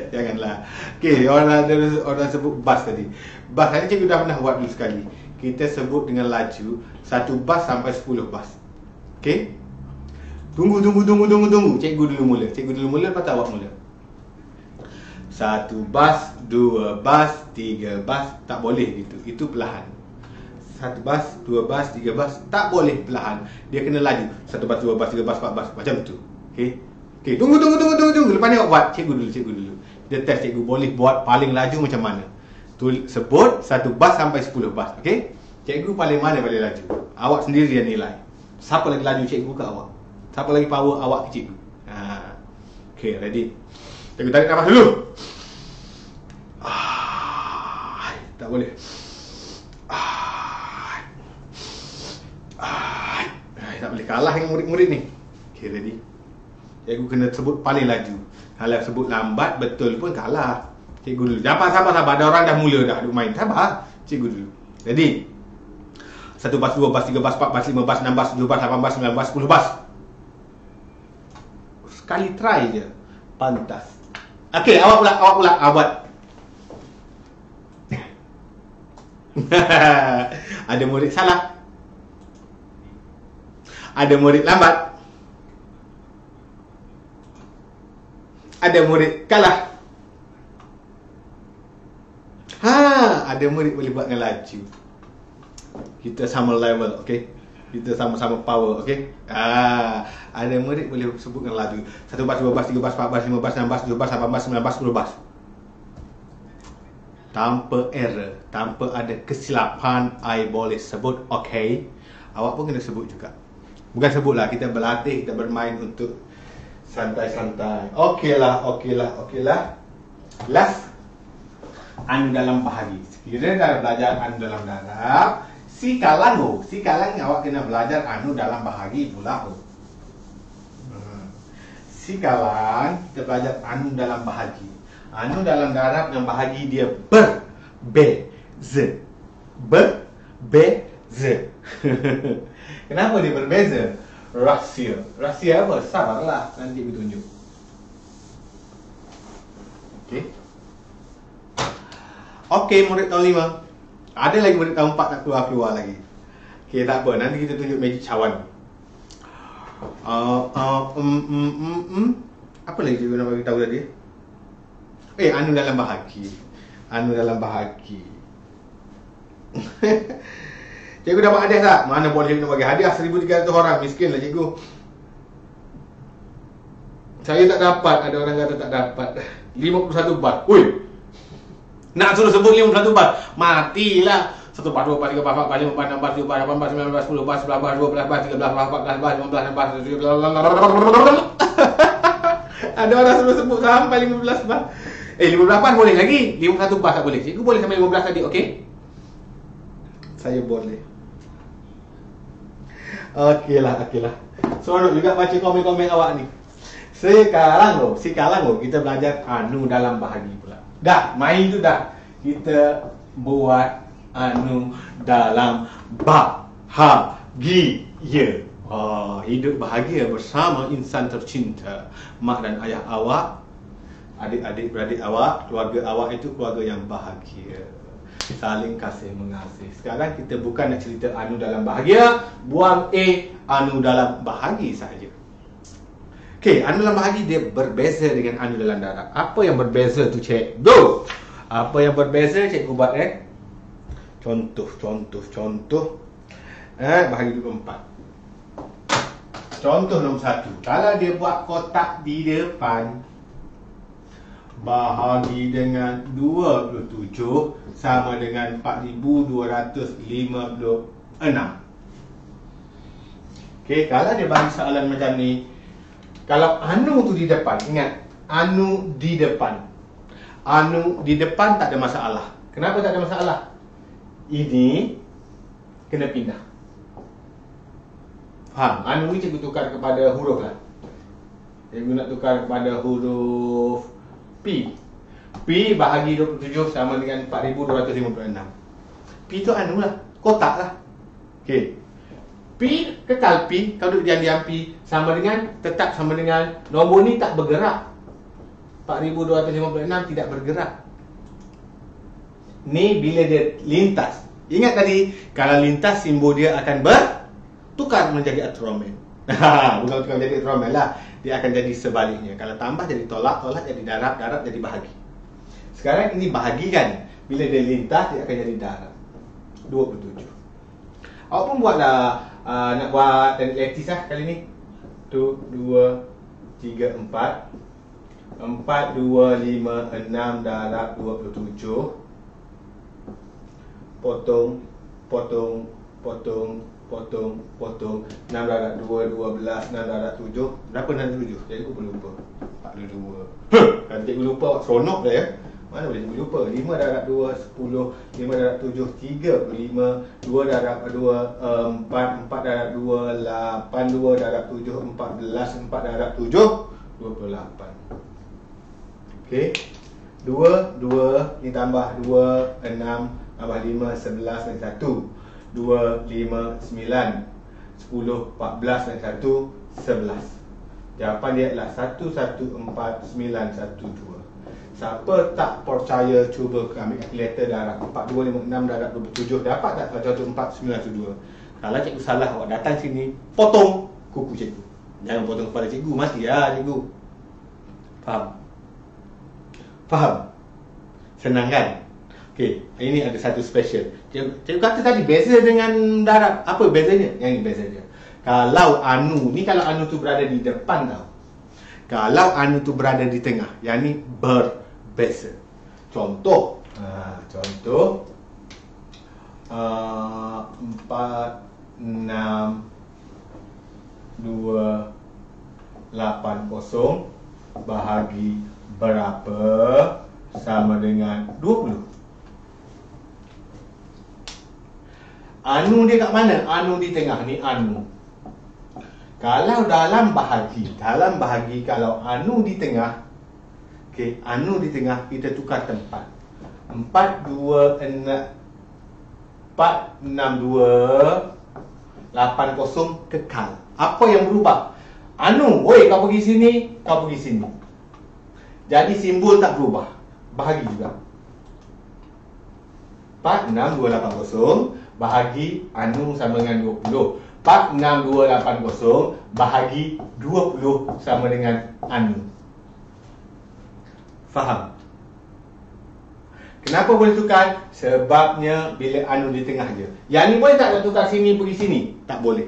Janganlah. Okey, orang sebut bas tadi. Bas tadi cikgu dah pernah buat dulu sekali. Kita sebut dengan laju 1 bas sampai 10 bas. Okey? Tunggu. Cikgu dulu mula. Lepas tu awak mula. 1 bas, 2 bas, 3 bas. Tak boleh gitu. Itu perlahan. 1 bas, 2 bas, 3 bas. Tak boleh perlahan. Dia kena laju. 1 bas, 2 bas, 3 bas, 4 bas. Macam tu. Okey? Okey, tunggu. Lepas ni awak buat. Cikgu dulu. Dia test cikgu boleh buat paling laju macam mana. Sebut 1 bas sampai 10 bas. Okey? Cikgu paling mana paling laju? Awak sendiri yang nilai. Siapa lagi laju, cikgu ke awak? Siapa lagi power, awak ke cikgu? Okey, ready? Cikgu tarik nafas dulu. Tak boleh. Tak boleh kalah dengan murid-murid ni. Okey, ready? Cikgu kena sebut paling laju. Kalau sebut lambat betul pun kalah. Cikgu dulu. Jangan sabar. Ada orang dah mula dah duk main. Sabar. Cikgu dulu. Ready? 1 bas, 2 bas, 3 bas, 4 bas, 5 bas, 6 bas, 7 bas, 8 bas, 9 bas, 10 bas. Sekali try je. Pantas. Okey, awak pula. Awak. Ada murid salah. Ada murid lambat. Ada murid kalah. Ada murid boleh buat dengan laju. Kita sama level, okey? Kita sama-sama power, okey? Ada murid boleh sebut dengan laju. 1 bas, 2 bas, 3 bas, 4 bas, 5 bas, 6 bas, 7 bas, 8 bas, 9 bas, 10 bas. Tanpa error, tanpa ada kesilapan, I boleh sebut, okey? Awak pun kena sebut juga. Bukan sebutlah, kita berlatih, kita bermain untuk santai-santai. Okeylah. Last, anu dalam bahagi. Sekiranya dah belajar anu dalam darab, sikalang awak kena belajar anu dalam bahagi pula. Sikalang kita belajar anu dalam bahagi. Anu dalam darab yang bahagi dia berbeza. Kenapa dia berbeza? Rahsia apa? Sabarlah, nanti aku tunjuk. Okey, murid tahun 5. Ada lagi murid tahun 4 nak keluar lagi. Okey, tak apa, nanti kita tunjuk magic cawan. Apa lagi cikgu nak bagi tahu tadi? Anu dalam bahagi. Cikgu dapat hadiah tak? Mana boleh cikgu nak bagi hadiah 1,300 orang. Miskin lah cikgu. Saya tak dapat. Ada orang kata tak dapat. 51 bat. Nak suruh sebut 51 bat. Matilah. 1 bas, 2 bas, 3 bas, 4 bas, 5 bas, 6 bas, 7 bas, 8 bas, 9 bas, 10 bas, 11 bas, 12 bas, 13 bas, 14 bas, 15 bas, 17 Ada orang suruh sebut sampai 15 bas. 15 bas boleh lagi. 51 bas tak boleh. Cikgu boleh sampai 15 tadi, okey? Saya boleh. Okeylah. Seronok juga baca komen-komen awak ni. Sekarang kita belajar anu dalam bahagi pula. Dah, main tu dah. Kita buat anu dalam bahagia. Hidup bahagia bersama insan tercinta. Mak dan ayah awak, adik-adik beradik awak, keluarga awak itu keluarga yang bahagia. Saling kasih mengasihi. Sekarang kita bukan nak cerita anu dalam bahagia, buang anu dalam bahagi saja. Okey, anu dalam bahagi dia berbeza dengan anu dalam darab. Apa yang berbeza tu cikgu? Apa yang berbeza cikgu buat Contoh. Bahagi 24. Contoh nombor 1. Kalau dia buat kotak di depan, bahagi dengan 27 sama dengan 4,256. Okey, kalau dia bagi soalan macam ni, kalau anu tu di depan, ingat, anu di depan tak ada masalah. Kenapa tak ada masalah? Ini kena pindah. Faham? Anu ni cikgu tukar kepada huruf lah. Cikgu nak tukar kepada huruf P. P bahagi 27 sama dengan 4,256. P tu anu lah, kotak lah. Okey. P, kekal P, kalau duduk diam-diam P tetap sama dengan nombor ni tak bergerak. 4256 tidak bergerak. Ni bila dia lintas. Ingat tadi, kalau lintas simbol dia akan bertukar menjadi atromen. Bukan tukar menjadi atromen lah. Dia akan jadi sebaliknya. Kalau tambah jadi tolak, tolak jadi darab, darab jadi bahagi. Sekarang ini bahagi kan. Bila dia lintas, dia akan jadi darab. 27. Awak pun buatlah nak buat teknik lattice lah kali ni. 1, 2, 3, 4 4, 2, 5, 6 darab 27. Potong 6 darab 2, 12, 6 darab 7. Berapa 6 darab 7? Cikgu pun lupa. 42. Kalau cikgu lupa, awak seronok dah ya. Mana boleh cikgu lupa? 5 darab 2, 10. 5 darab 7, 35. 2 darab 2, 4. 4 darab 2, 8. 2 darab 7, 14. 4 darab 7, 28. Okey. 2, ni tambah 2, 6. Tambah 5, 11 dan 1. 2, 5, 9. 10, 14 dan 1, 11. Jawapan dia adalah 114912. Siapa tak percaya, cuba ambil kalkulator darab. 4256 darab 27. Dapat tak 114912? Kalau cikgu salah, awak datang sini, potong kuku cikgu. Jangan potong kepala cikgu, mati lah cikgu. Faham? Faham? Senang kan? Okey, ini ada satu special. Cikgu kata tadi beza dengan darab. Apa bezanya? Yang ini bezanya. Kalau anu tu berada di depan tau. Kalau anu tu berada di tengah, yang ni berbeza. Contoh, contoh 4, 6, 2, 80 bahagi berapa sama dengan 20. Anu dia kat mana? Anu di tengah ni anu. Kalau dalam bahagi kalau anu di tengah, okey, anu di tengah kita tukar tempat. 462 80 kekal. Apa yang berubah? Anu, oi kau pergi sini, kau pergi sini. Jadi simbol tak berubah. Bahagi juga. 46280 bahagi anu sama dengan 20. 46280 bahagi 20 sama dengan anu. Faham? Kenapa boleh tukar? Sebabnya bila anu di tengah je. Yang ni boleh tak nak tukar sini pergi sini? Tak boleh.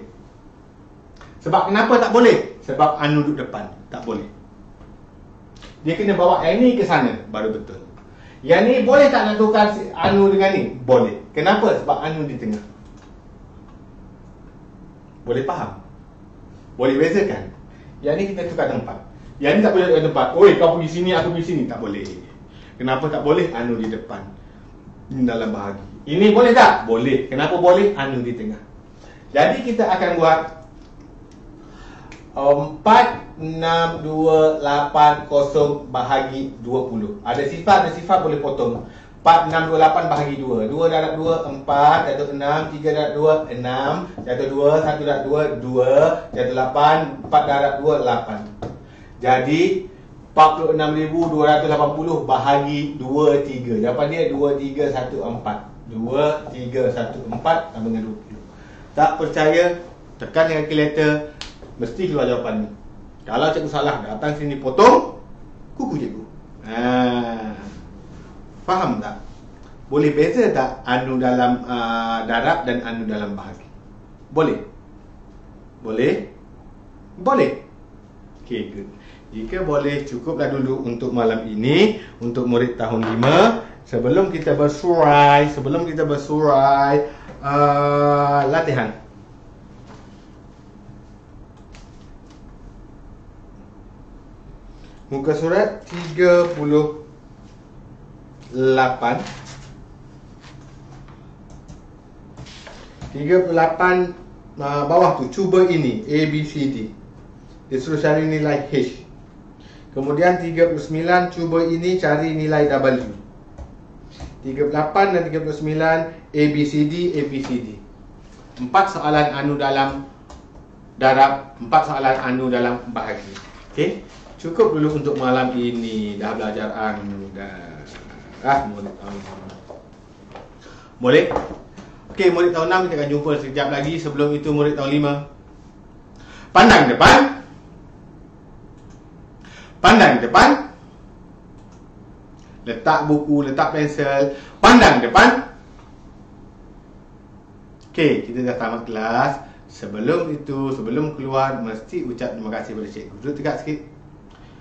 Sebab kenapa tak boleh? Sebab anu duduk depan. Tak boleh. Dia kena bawa yang ni ke sana baru betul. Yang ni boleh tak nak tukar anu dengan ni? Boleh. Kenapa? Sebab anu di tengah. Boleh faham? Boleh bezakan? Yang ni kita tukar tempat. Yang ni tak boleh tukar tempat. Oi, kau pergi sini, aku pergi sini. Tak boleh. Kenapa tak boleh? Anu di depan. Ini dalam bahagi. Ini boleh tak? Boleh. Kenapa boleh? Anu di tengah. Jadi kita akan buat 46280 bahagi 20. Ada sifat boleh potong. 4628 bahagi 2. 2 darab 2, 4. Jatuh 6. 3 darab 2, 6. Jatuh 2. 1 darab 2, 2. Jatuh 8. 4 darab 2, 8. Jadi 46,280 bahagi 23. Jawapan dia 2314. 2314 sama dengan 20. Tak percaya, tekan dengan kalkulator, mesti keluar jawapan ni. Kalau cikgu salah, datang sini potong kuku cikgu. Faham tak? Boleh beza tak anu dalam darab dan anu dalam bahagi? Boleh? Boleh? Boleh? Okay, good. Jika boleh, cukuplah dulu untuk malam ini, untuk murid tahun 5. Sebelum kita bersurai, latihan. Muka surat 38. Bawah tu, cuba ini A, B, C, D. Dia suruh cari nilai H. Kemudian 39, cuba ini cari nilai W. 38 dan 39 ABCD, ABCD. 4 soalan anu dalam darab, 4 soalan anu dalam bahagi. Okey, cukup dulu untuk malam ini. Dah belajar anu dah. Murid tahun 6. Boleh? Okey, murid tahun 6 kita akan jumpa sekejap lagi. Sebelum itu murid tahun 5. Pandang depan. Pandang depan. Letak buku, letak pensel. Pandang depan. Okey, kita dah tamat kelas. Sebelum itu, sebelum keluar, mesti ucap terima kasih pada cikgu. Duduk tegak sikit.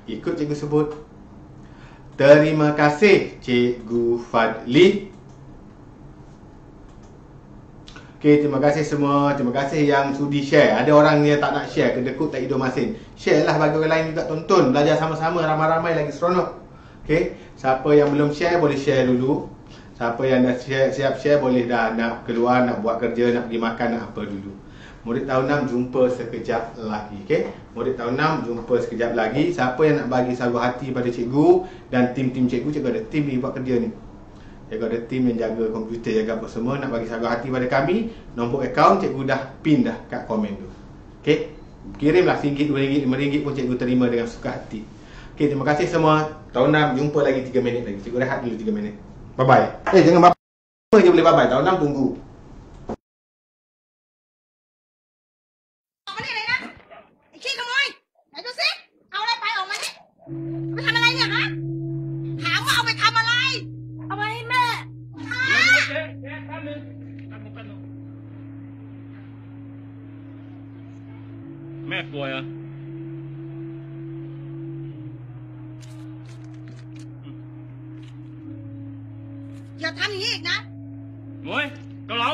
Ikut cikgu sebut. Terima kasih Cikgu Fadli. Okey, terima kasih semua. Terima kasih yang sudi share. Ada orang ni tak nak share, kedekut tak hidup masin. Share lah bagi orang lain juga tonton. Belajar sama-sama, ramai-ramai lagi seronok. Okey, siapa yang belum share boleh share dulu. Siapa yang dah siap share boleh dah nak keluar, nak buat kerja, nak pergi makan, nak apa dulu. Murid tahun 6 jumpa sekejap lagi. Okey, murid tahun 6 jumpa sekejap lagi. Siapa yang nak bagi sagu hati pada cikgu dan tim-tim cikgu, cikgu ada tim ni buat kerja ni. Cikgu ada tim yang jaga komputer, jaga apa semua. Nak bagi sagu hati pada kami, nombor akaun cikgu dah pin dah kat komen tu. Okey, kirimlah RM1, RM2, RM5 pun cikgu terima dengan suka hati. Okey, terima kasih semua. Tahun 6 jumpa lagi 3 minit lagi. Cikgu rehat dulu 3 minit. Bye bye. Jangan bye je boleh bye bye. Tahun 6 tunggu. Mẹป่วยเหรออย่าทำอย่างนี้อีกนะ โว้ยเกาเหลา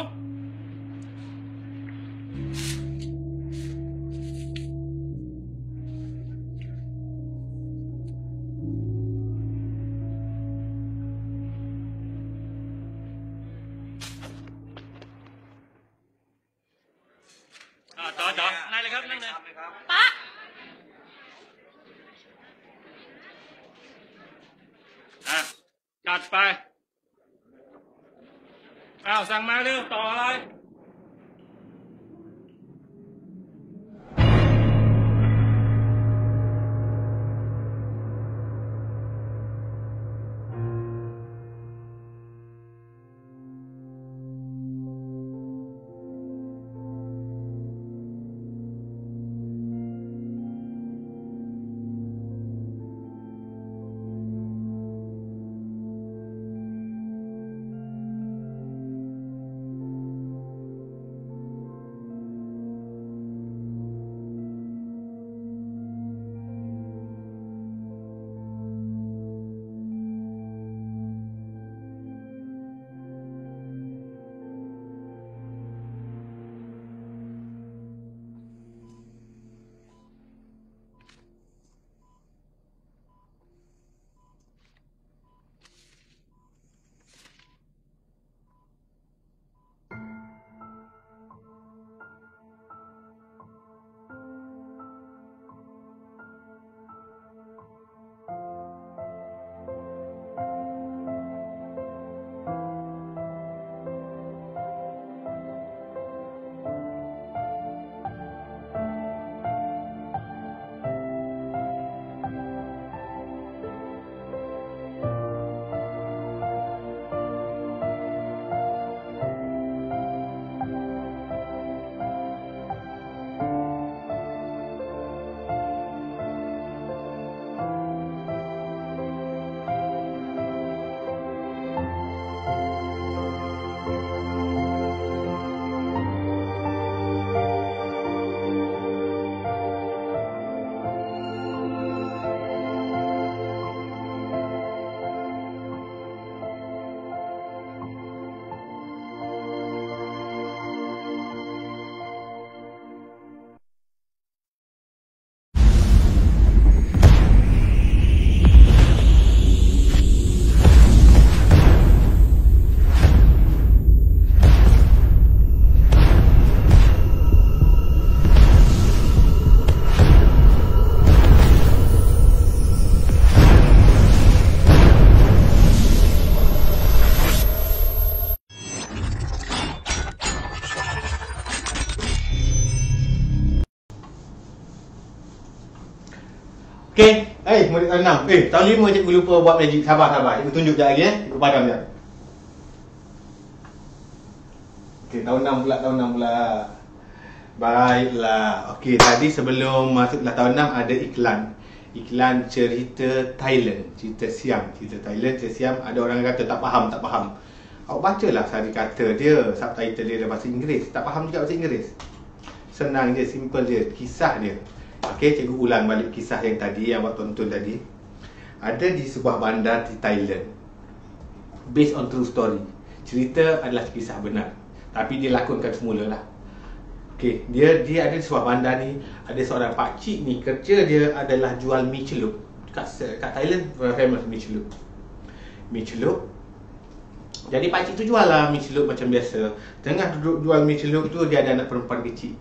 จอนั่งเลยครับนั่งเลย ป๊า จัดไปสั่งมาเร็วต่ออะไร Okay, murid tahun 6. Tahun 5 cikgu lupa buat magic. Sabar. Cikgu tunjuk sekejap lagi Cikgu padam sekejap. Okay, tahun 6 pula. Baiklah. Okay, tadi sebelum masuklah tahun 6 ada iklan. Iklan cerita Thailand. Cerita Siam. Cerita Siam. Ada orang kata tak faham. Awak bacalah sari kata dia. Subtitle dia dalam bahasa Inggeris. Tak faham juga bahasa Inggeris. Senang je, simple je. Kisah dia. Okey, cikgu ulang balik kisah yang tadi yang awak tonton tadi. Ada di sebuah bandar di Thailand. Based on true story. Cerita adalah kisah benar. Tapi dia lakonkan semula lah. Okey, dia ada di sebuah bandar ni. Ada seorang pakcik ni, kerja dia adalah jual mi celup. Kat Thailand famous mi celup. Mi celup. Jadi pakcik tu jual lah mi celup macam biasa. Tengah duduk jual mi celup tu, dia ada anak perempuan kecil.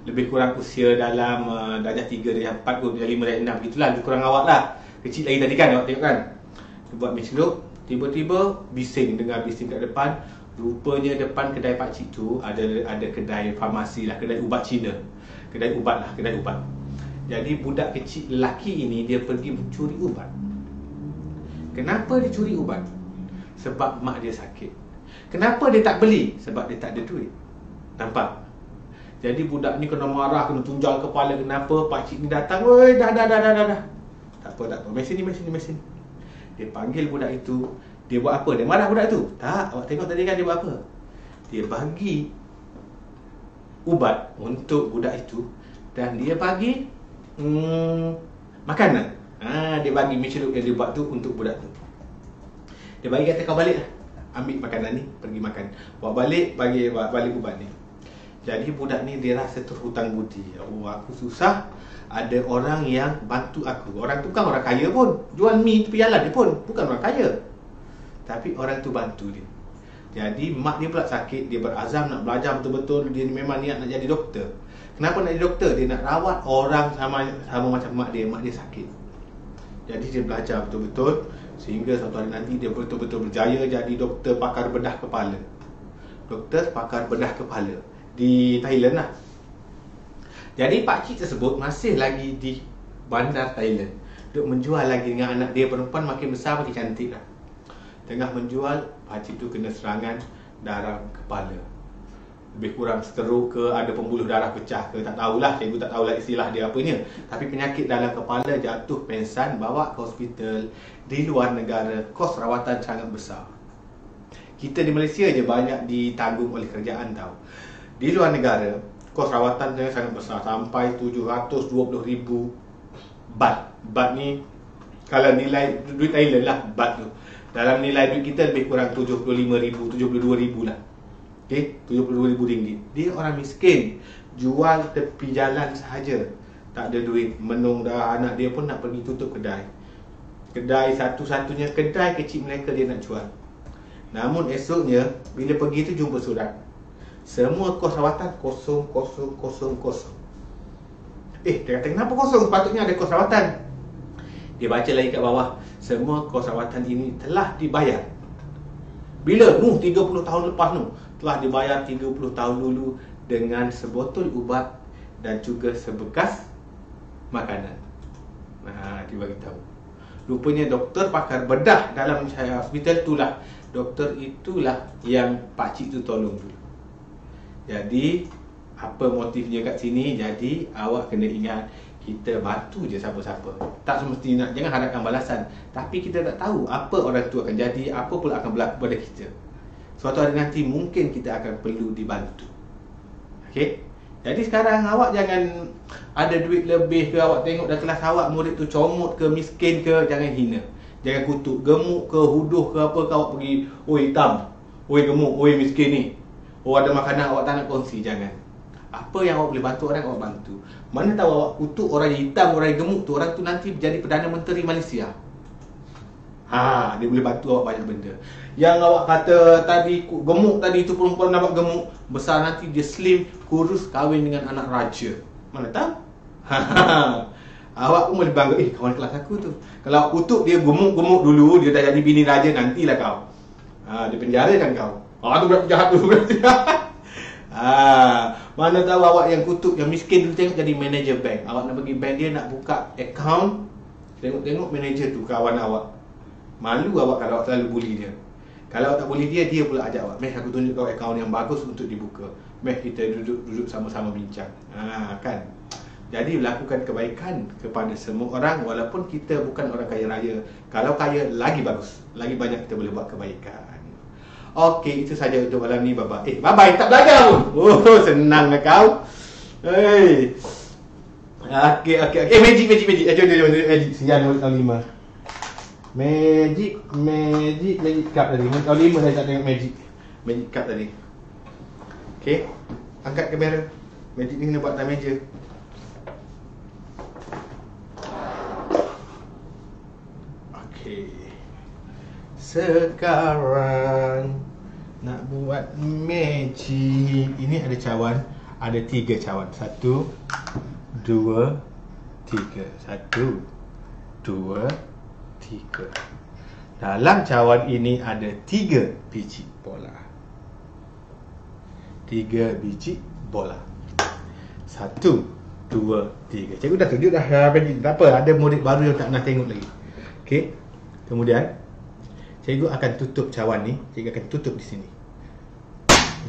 Lebih kurang usia dalam darjah 3, darjah 4, darjah 5, darjah 6 gitulah. Lebih kurang awak lah. Kecil lagi tadi kan, awak tengok kan. Dia buat mi celup. Tiba-tiba bising, dengar bising kat depan. Rupanya depan kedai pakcik tu ada kedai farmasi lah, kedai ubat Cina. Kedai ubat. Jadi budak kecil lelaki ini dia pergi mencuri ubat. Kenapa dia curi ubat? Sebab mak dia sakit. Kenapa dia tak beli? Sebab dia tak ada duit. Nampak? Jadi budak ni kena marah, kena tunjal kepala. Kenapa? Pakcik ni datang, "Woi, dah. Tak apa. Mesin ni. Dia panggil budak itu. Dia buat apa? Dia marah budak tu? Tak, awak tengok tadi kan dia buat apa? Dia bagi ubat untuk budak itu. Dan dia bagi makanan. Dia bagi mi celup yang dia buat tu untuk budak tu. Dia bagi kata, "Kau balik lah, ambil makanan ni, pergi makan. Bawa balik, balik ubat ni." Jadi budak ni dia rasa terhutang budi. Oh, aku susah, ada orang yang bantu aku. Orang tu bukan orang kaya pun. Jual mi tepi jalan dia pun bukan orang kaya. Tapi orang tu bantu dia. Jadi mak dia pula sakit. Dia berazam nak belajar betul-betul. Dia memang niat nak jadi doktor. Kenapa nak jadi doktor? Dia nak rawat orang sama macam mak dia. Mak dia sakit. Jadi dia belajar betul-betul. Sehingga satu hari nanti dia betul-betul berjaya jadi doktor pakar bedah kepala. Doktor pakar bedah kepala di Thailand lah. Jadi pakcik tersebut masih lagi di bandar Thailand, duk menjual lagi dengan anak dia perempuan, makin besar makin cantik lah. Tengah menjual, pakcik tu kena serangan darah kepala. Lebih kurang stroke ke, ada pembuluh darah pecah ke, tak tahulah, cikgu tak tahulah istilah dia apanya. Tapi penyakit dalam kepala, jatuh pengsan, bawa ke hospital. Di luar negara, kos rawatan sangat besar. Kita di Malaysia je banyak ditanggung oleh kerajaan tau. Di luar negara, kos rawatan sangat besar, sampai 720,000 baht. Baht ni, kalau nilai duit Thailand lah, baht tu. Dalam nilai duit kita lebih kurang 75,000, 72,000 lah. Okay, 72,000 ringgit. Dia orang miskin, jual tepi jalan sahaja. Tak ada duit, menung dah, anak dia pun nak pergi tutup kedai. Kedai satu-satunya kedai kecil mereka dia nak jual. Namun esoknya, bila pergi tu jumpa surat. Semua kos rawatan kosong. Dia kata, kenapa kosong? Sepatutnya ada kos rawatan. Dia baca lagi kat bawah, semua kos rawatan ini telah dibayar. Bila? 30 tahun lepas telah dibayar 30 tahun dulu dengan sebotol ubat dan juga sebekas makanan. Dia bagi tahu. Rupanya doktor pakar bedah dalam hospital itulah. Doktor itulah yang pakcik tu tolong dulu. Jadi, apa motifnya kat sini? Jadi, awak kena ingat, kita bantu je siapa-siapa. Tak semestinya, jangan harapkan balasan. Tapi kita tak tahu apa orang tu akan jadi, apa pula akan berlaku pada kita. Suatu hari nanti mungkin kita akan perlu dibantu. Okey? Jadi sekarang awak jangan ada duit lebih ke, awak tengok dah kelas awak murid tu comot ke, miskin ke, jangan hina. Jangan kutuk, gemuk ke, huduh ke apa ke, awak pergi, "Oi hitam, oi gemuk, oi miskin ni. Oh ada makanan awak tak nak kongsi." Jangan. Apa yang awak boleh bantu orang, awak bantu. Mana tahu awak kutuk orang yang hitam, orang yang gemuk tu, orang tu nanti jadi Perdana Menteri Malaysia. Dia boleh bantu awak banyak benda. Yang awak kata tadi gemuk tadi tu, perempuan nampak gemuk, besar nanti dia slim, kurus, kahwin dengan anak raja. Mana tahu? Awak pun boleh bangga, kawan kelas aku tu. Kalau awak kutuk dia gemuk-gemuk dulu, dia dah jadi bini raja, nantilah kau. Dia penjarakan kau. Tu berapa jahat tu. Mana tahu awak yang kutuk, yang miskin dulu tengok jadi manager bank. Awak nak pergi bank dia nak buka account Tengok-tengok manager tu kawan awak. Malu awak kalau awak selalu bully dia. Kalau awak tak bully dia, dia pula ajak awak. Meh, aku tunjuk kau akaun yang bagus untuk dibuka. Meh, kita duduk sama-sama bincang. Kan? Jadi lakukan kebaikan kepada semua orang walaupun kita bukan orang kaya raya. Kalau kaya, lagi bagus. Lagi banyak kita boleh buat kebaikan. Okey, itu saja untuk malam ni. Bye-bye. Bye-bye, tak belajar pun. Oh, senanglah kau. Hey. Okey. Magic. Jom. Magic. Sian murid tahun 5. Magic cup tadi. Murid tahun 5 saya tak tengok magic. Magic cup tadi. Okey. Angkat kamera. Magic ni kena buat atas meja. Okey. Sekarang nak buat magic. Ini ada cawan. Ada 3 cawan. 1, 2, 3. 1, 2, 3. Dalam cawan ini ada 3 biji bola. 3 biji bola. 1, 2, 3. Cikgu dah tunjuk dah. Tak apa, ada murid baru yang tak pernah tengok lagi. Okey. Kemudian cikgu akan tutup cawan ni. Cikgu akan tutup di sini.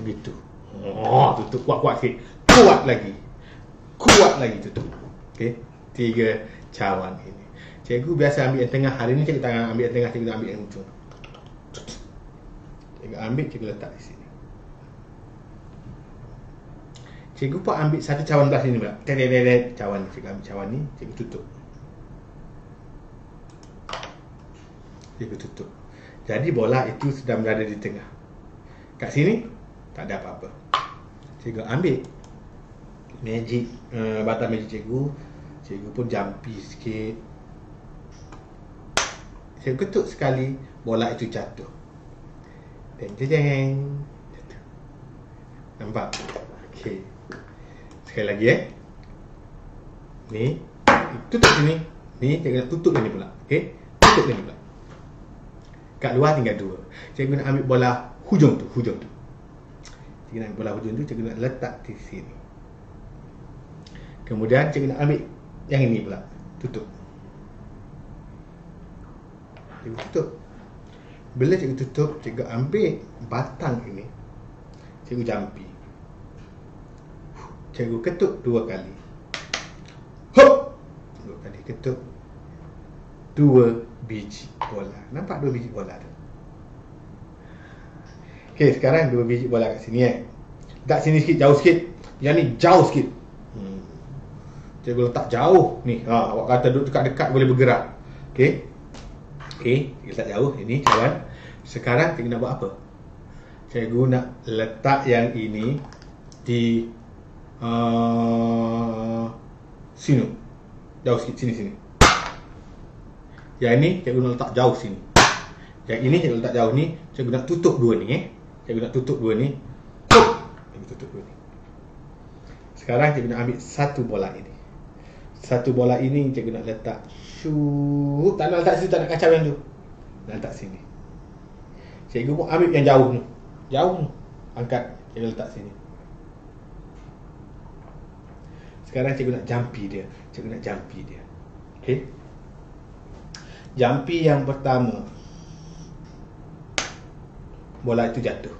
Begitu. Tutup kuat-kuat sikit. Kuat lagi tutup. Okey. 3 cawan ini. Cikgu biasa ambil yang tengah. Hari ni cikgu tak ambil yang tengah, cikgu ambil yang ujung. Cikgu ambil, cikgu letak di sini. Cikgu pun ambil satu cawan belah sini pula. Cawan ni, cikgu ambil cawan ni, cikgu tutup. Cikgu tutup. Jadi bola itu sedang berada di tengah. Kat sini tak ada apa-apa. Cikgu ambil magic, batang magic cikgu. Cikgu pun jumpy sikit. Cikgu ketuk sekali, bola itu jatuh. Jeng. Jatuh. Nampak? Okey. Sekali lagi Ni, tutup sini. Ni cikgu nak tutup ni pula. Okey? Tutup ni pula. Kat luar tinggal 2. Cikgu nak ambil bola hujung tu. Cikgu nak ambil bola hujung tu, cikgu nak letak di sini. Kemudian cikgu nak ambil yang ini pula. Tutup. Cikgu tutup. Bila cikgu tutup, cikgu ambil batang ini. Cikgu jampi. Cikgu ketuk 2 kali. Hop! 2 kali ketuk. 2 biji bola. Nampak 2 biji bola tu? Okey, sekarang 2 biji bola kat sini Dekat sini sikit, jauh sikit. Yang ni jauh sikit. Cikgu letak jauh ni. Awak kata duduk dekat-dekat boleh bergerak. Okey. Cikgu letak jauh. Ini cawan. Sekarang cikgu nak buat apa? Cikgu nak letak yang ini di sini. Jauh sikit, sini. Yang ini cikgu nak letak jauh sini. Yang ini cikgu letak jauh ni. Cikgu nak tutup 2 ni Cikgu nak tutup 2 ni. Cikgu tutup 2 ni. Sekarang cikgu nak ambil satu bola ini. Satu bola ini cikgu nak letak. Tak nak letak situ, tak nak kacau yang tu. Nak letak sini. Cikgu pun ambil yang jauh ni. Angkat, cikgu letak sini. Sekarang cikgu nak jampi dia. Okey. Jampi yang pertama, bola itu jatuh.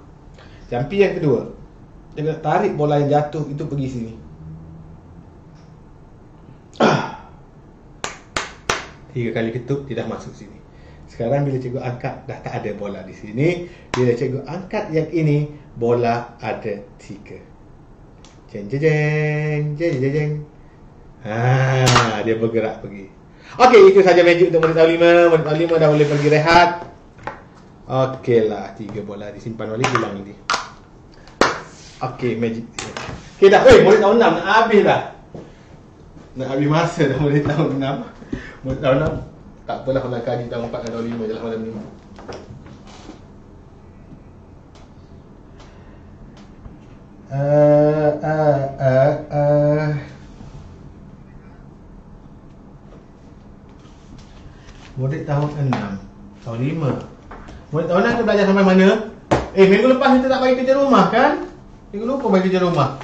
Jampi yang kedua, cikgu nak tarik bola yang jatuh itu pergi sini. 3 kali ketuk, dia dah masuk sini. Sekarang bila cikgu angkat, dah tak ada bola di sini. Bila cikgu angkat yang ini, bola ada 3. Jeng. Dia bergerak pergi. Okey, itu saja magic untuk murid tahun 5. Murid tahun 5 dah boleh pergi rehat. Okeylah, 3 bola disimpan wali, hilang ni. Okey, magic. Okey dah. Murid tahun 6 nak habis dah. Nak habis masa dah murid tahun 6. Murid tahun 6 tak apalah kalau kaji tahun 4 dan tahun 5 je lah malam ni. Murid tahun 6, tahun 5. Murid tahun 6 tu belajar sampai mana? Minggu lepas kita tak bagi kerja rumah kan? Minggu lupa bagi kerja rumah.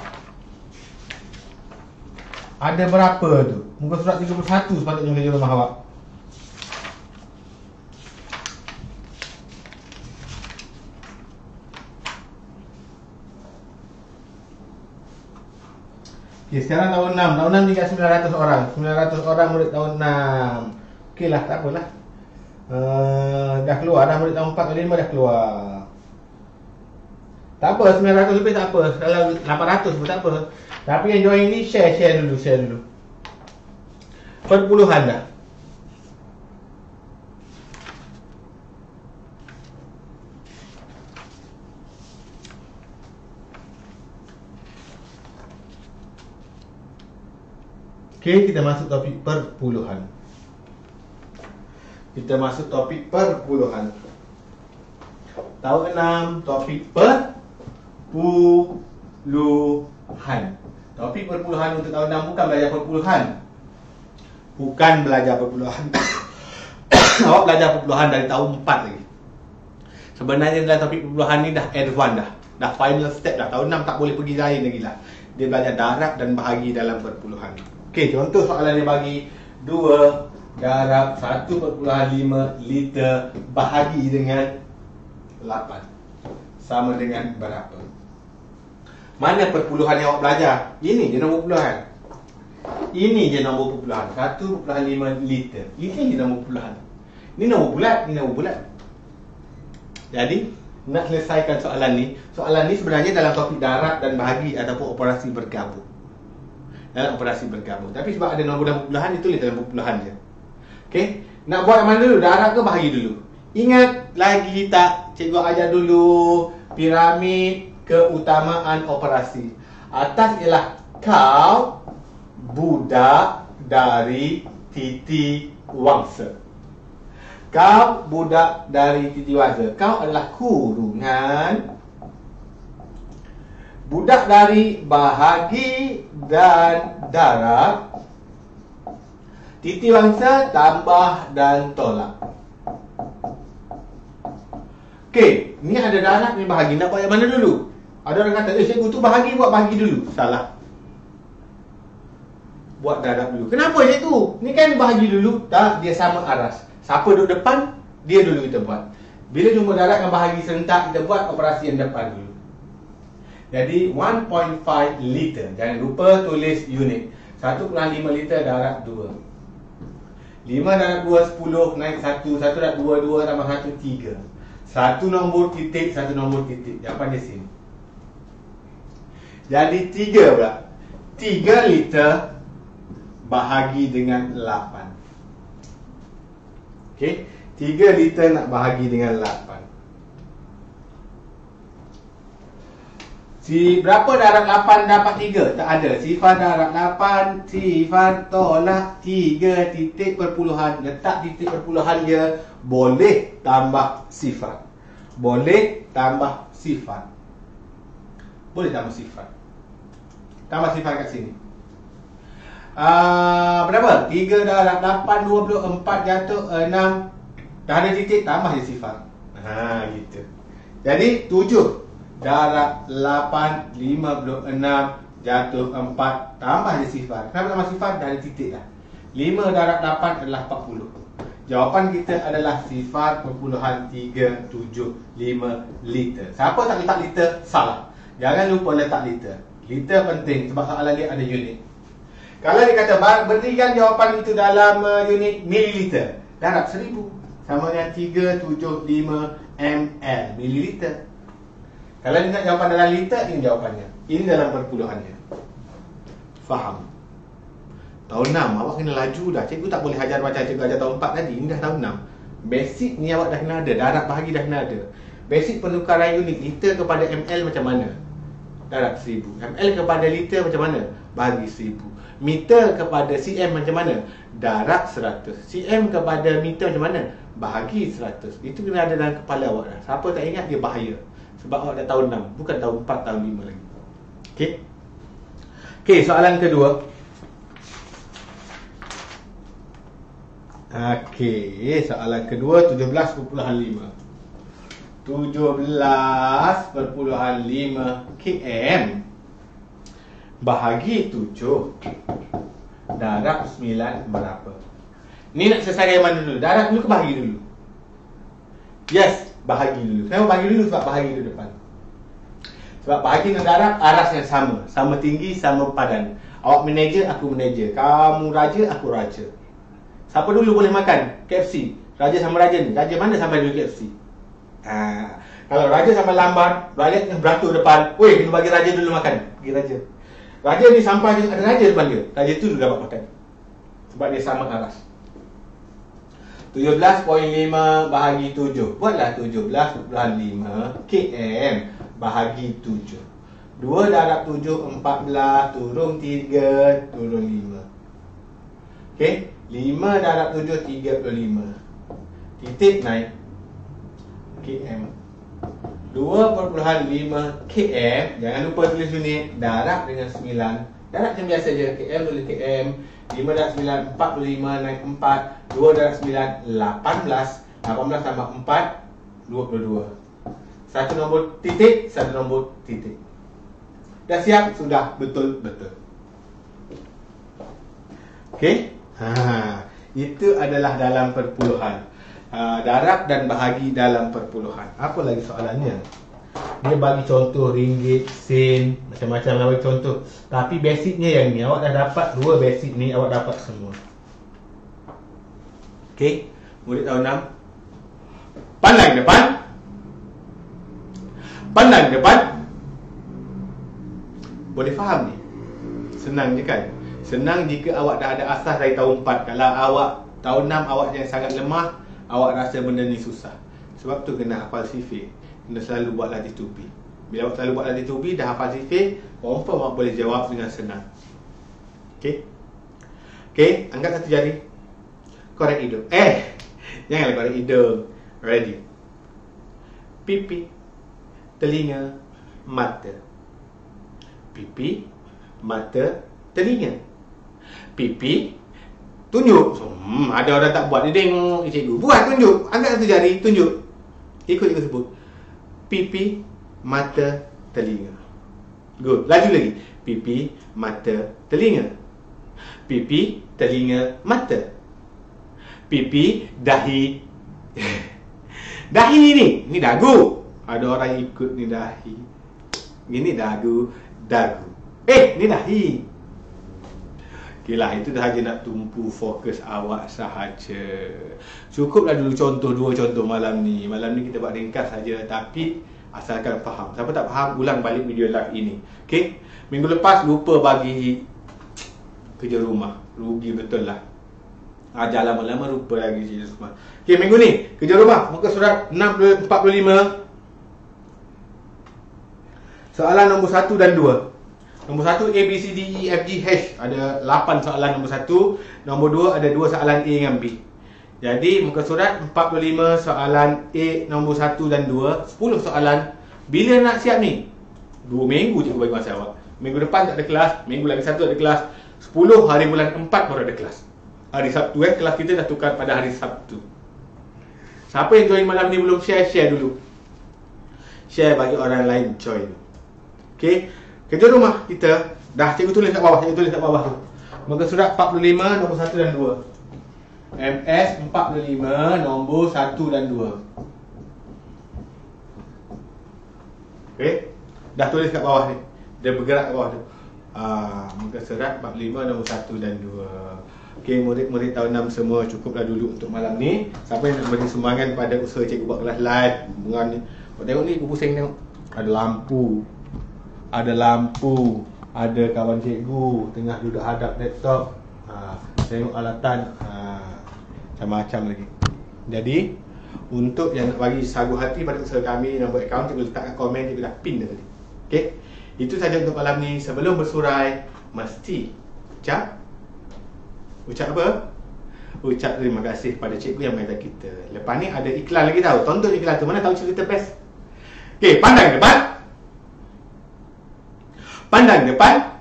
Ada berapa tu? Muka surat 31 sepatutnya kerja rumah awak. Okey, sekarang tahun 6. Tahun 6 tinggal 900 orang. 900 orang murid tahun 6. Okey lah, tak apalah. Dah keluar dah murid tahun 4 ke 5 dah keluar. Tak apa, 900 lebih tak apa. Kalau 800 pun tak apa. Tapi yang join ni share dulu. Perpuluhan dah. Okey, kita masuk topik perpuluhan. Tahun 6, topik perpuluhan. Topik perpuluhan untuk tahun 6 bukan belajar perpuluhan. Awak belajar perpuluhan dari tahun 4 lagi. Sebenarnya dalam topik perpuluhan ni dah advance dah. Dah final step dah. Tahun 6 tak boleh pergi lain lagi lah. Dia belajar darab dan bahagi dalam perpuluhan. Okey, contoh soalan dia bagi 2 darab 1,5 liter bahagi dengan 8 sama dengan berapa? Mana perpuluhan yang awak belajar? Ini je nombor perpuluhan. 1,5 liter. Ini je nombor perpuluhan. Ini nombor bulat. Jadi, nak selesaikan soalan ni sebenarnya dalam topik darab dan bahagi ataupun operasi bergabung. Tapi sebab ada nombor dan perpuluhan, ditulis dalam perpuluhan je. Okey, nak buat mana dulu? Darab ke bahagi dulu? Ingat lagi tak cikgu ajar dulu piramid keutamaan operasi. Atas ialah kau budak dari titi wangsa. Kau adalah kurungan budak dari bahagi dan darab. Titi wangsa tambah dan tolak. Okey, ni ada darab ni bahagi. Nak buat yang mana dulu? Ada orang kata, cikgu tu bahagi, buat bahagi dulu. Salah. Buat darab dulu. Kenapa cikgu? Ni kan bahagi dulu. Tak, dia sama aras. Siapa duduk depan, dia dulu kita buat. Bila jumpa darab dengan bahagi serentak, kita buat operasi yang depan dulu. Jadi 1.5 liter. Jangan lupa tulis unit. 1.5 liter darab 2. 5 darab 2, 10, naik 1. 1 darab 2, 2 tambah 1, 3. 1 nombor titik, 1 nombor titik. Jawapan di sini. Jadi 3 pula. 3 liter bahagi dengan 8. Okey, 3 liter nak bahagi dengan 8. Berapa darab 8 dapat 3? Tak ada. Sifar darab 8, sifar tolak 3 titik perpuluhan. Letak titik perpuluhan dia, boleh tambah sifar. Boleh tambah sifar. Tambah sifar kat sini. Berapa? 3 darab 8, 24 jatuh 6. Dah ada titik, tambah je sifar. Gitu. Jadi 7 darab 8, 56 jatuh 4, tambah je sifar. Kenapa tambah sifar? Dah ada titik dah. 5 darab 8 adalah 40. Jawapan kita adalah sifar perpuluhan 375 liter. Siapa tak letak liter? Salah. Jangan lupa letak liter. Liter penting sebab soalan dia ada unit. Kalau dia kata berikan jawapan itu dalam unit mililiter, darab 1000 sama dengan 375 ml mililiter. Kalau dia nak jawapan dalam liter, ini jawapannya. Ini dalam perpuluhannya. Faham? Tahun 6, awak kena laju dah. Cikgu tak boleh ajar macam cikgu ajar tahun 4 tadi. Ini dah tahun 6. Basic ni awak dah kena ada. Darab bahagi dah kena ada. Basic penukaran unit. Liter kepada ml macam mana? Darab 1000. ml kepada liter macam mana? Bahagi 1000. Meter kepada cm macam mana? Darab 100. cm kepada meter macam mana? Bahagi 100. Itu kena ada dalam kepala awak dah. Siapa tak ingat, dia bahaya. Sebab awak dah tahun 6. Bukan tahun 4, tahun 5 lagi. Okey. Okey, soalan kedua. Okey, soalan kedua 17.5. 17.5 km bahagi 7 darab 9 berapa? Ni nak selesai yang mana dulu? Darab dulu ke bahagi dulu? Yes, bahagi dulu. Kenapa bahagi dulu? Sebab bahagi dulu depan. Sebab bahagi dengan darab arasnya sama. Sama tinggi, sama padan. Awak manager, aku manager. Kamu raja, aku raja. Siapa dulu boleh makan? KFC. Raja sama raja ni. Raja mana sampai dulu KFC? Kalau raja sampai lambat, rakyat yang beratur depan, weh, kena bagi raja dulu makan. Bagi raja. Raja ni sampai ada raja depan dia. Raja tu dulu dapat makan. Sebab dia sama aras. 17.5 bahagi 7. Buatlah 17.5 km bahagi 7. 2 darab 7, 14. Turun 3, turun 5. Okey, 5 darab 7, 35. Titik naik km. 2.5 km. Jangan lupa tulis unit. Darab dengan 9. Darab macam biasa je. km tulis km. 5 darab 9, 45 naik 4. 2 darab 9, 18. 18 tambah 4, 22. Satu nombor titik, satu nombor titik. Dah siap? Sudah betul-betul. Okey? Itu adalah dalam perpuluhan. Darab dan bahagi dalam perpuluhan. Apa lagi soalannya? Dia bagi contoh ringgit, sen, macam-macam lah bagi contoh. Tapi basicnya yang ni, awak dah dapat dua basic ni, awak dapat semua. Okey, murid tahun 6. Pandang depan. Pandang depan. Boleh faham ni? Senang je kan? Senang jika awak dah ada asas dari tahun 4. Kalau awak tahun 6 awak yang sangat lemah, awak rasa benda ni susah. Sebab tu kena hafal sifir. Kena selalu buat latih tubi. Bila awak selalu buat latih tubi, dah hafal sifir, confirm awak boleh jawab dengan senang. Okey? Okey, angkat satu jari. Korek hidung. Janganlah korek hidung. Ready. Pipi, telinga, mata. Pipi, mata, telinga. Pipi, tunjuk. Ada orang tak buat, dia tengok cikgu. Buat, tunjuk. Angkat satu jari, tunjuk. Ikut cikgu sebut. Pipi, mata, telinga. Good. Laju lagi. Pipi, mata, telinga. Pipi, telinga, mata. Pipi, dahi. Dahi ni dagu. Ada orang ikut ni dahi. Ini dagu, dagu. Ni dahi. Okeylah, itu dah sahaja nak tumpu fokus awak sahaja. Cukuplah dulu contoh, dua contoh malam ni. Malam ni kita buat ringkas saja, tapi asalkan faham. Siapa tak faham, ulang balik video live ini. Okey? Minggu lepas lupa bagi kerja rumah. Rugi betul lah. Ajar lama-lama lupa lagi kerja rumah. Okey, minggu ni kerja rumah muka surat 45. Soalan nombor 1 dan 2. Nombor 1 A, B, C, D, E, F, G, H. Ada 8 soalan nombor 1. Nombor 2 ada 2 soalan A dengan B. Jadi muka surat 45 soalan A nombor 1 dan 2. 10 soalan. Bila nak siap ni? 2 minggu cikgu bagi masa awak. Minggu depan tak ada kelas. Minggu lagi 1 ada kelas. 10 hari bulan 4 baru ada kelas. Hari Sabtu kelas kita dah tukar pada hari Sabtu. Siapa yang join malam ni belum share dulu. Share bagi orang lain join. Okey. Kerja rumah kita dah cikgu tulis kat bawah, tu. Muka surat 45 nombor 1 dan 2. MS 45 nombor 1 dan 2. Okey. Dah tulis kat bawah ni. Dia bergerak kat bawah tu. Muka surat 45 nombor 1 dan 2. Okey, murid-murid tahun 6 semua, cukuplah dulu untuk malam ni. Siapa yang nak beri sumbangan pada usaha cikgu buat kelas live bungan ni. Kau tengok ni, aku pusing tengok. Ada lampu. Ada kawan cikgu tengah duduk hadap laptop. Tengok alatan. Macam-macam lagi. Jadi untuk yang nak bagi sagu hati pada usaha kami, nombor akaun cikgu letak kat komen, cikgu dah pin dah tadi. Okey. Itu saja untuk malam ni. Sebelum bersurai, mesti ucap apa? Ucap terima kasih pada cikgu yang mengajar kita. Lepas ni ada iklan lagi tahu. Tonton iklan tu, mana tahu cerita best. Okey, pandang depan. Pandang depan.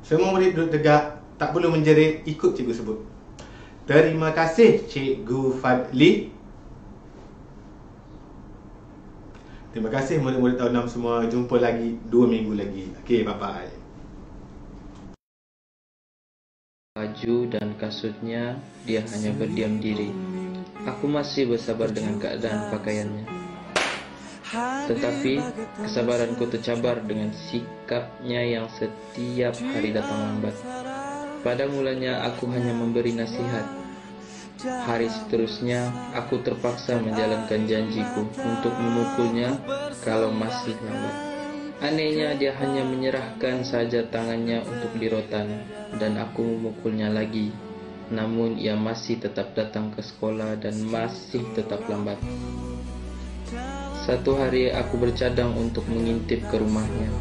Semua murid duduk tegak, tak perlu menjerit, ikut cikgu sebut. Terima kasih Cikgu Fadli. Terima kasih murid-murid tahun 6 semua. Jumpa lagi 2 minggu lagi. Okey, bye-bye. Baju dan kasutnya, dia hanya berdiam diri. Aku masih bersabar dengan keadaan pakaiannya. Tetapi kesabaranku tercabar dengan sikapnya yang setiap hari datang lambat. Pada mulanya aku hanya memberi nasihat. Hari seterusnya aku terpaksa menjalankan janjiku untuk memukulnya kalau masih lambat. Anehnya dia hanya menyerahkan saja tangannya untuk dirotan dan aku memukulnya lagi. Namun ia masih tetap datang ke sekolah dan masih tetap lambat. Satu hari aku bercadang untuk mengintip ke rumahnya.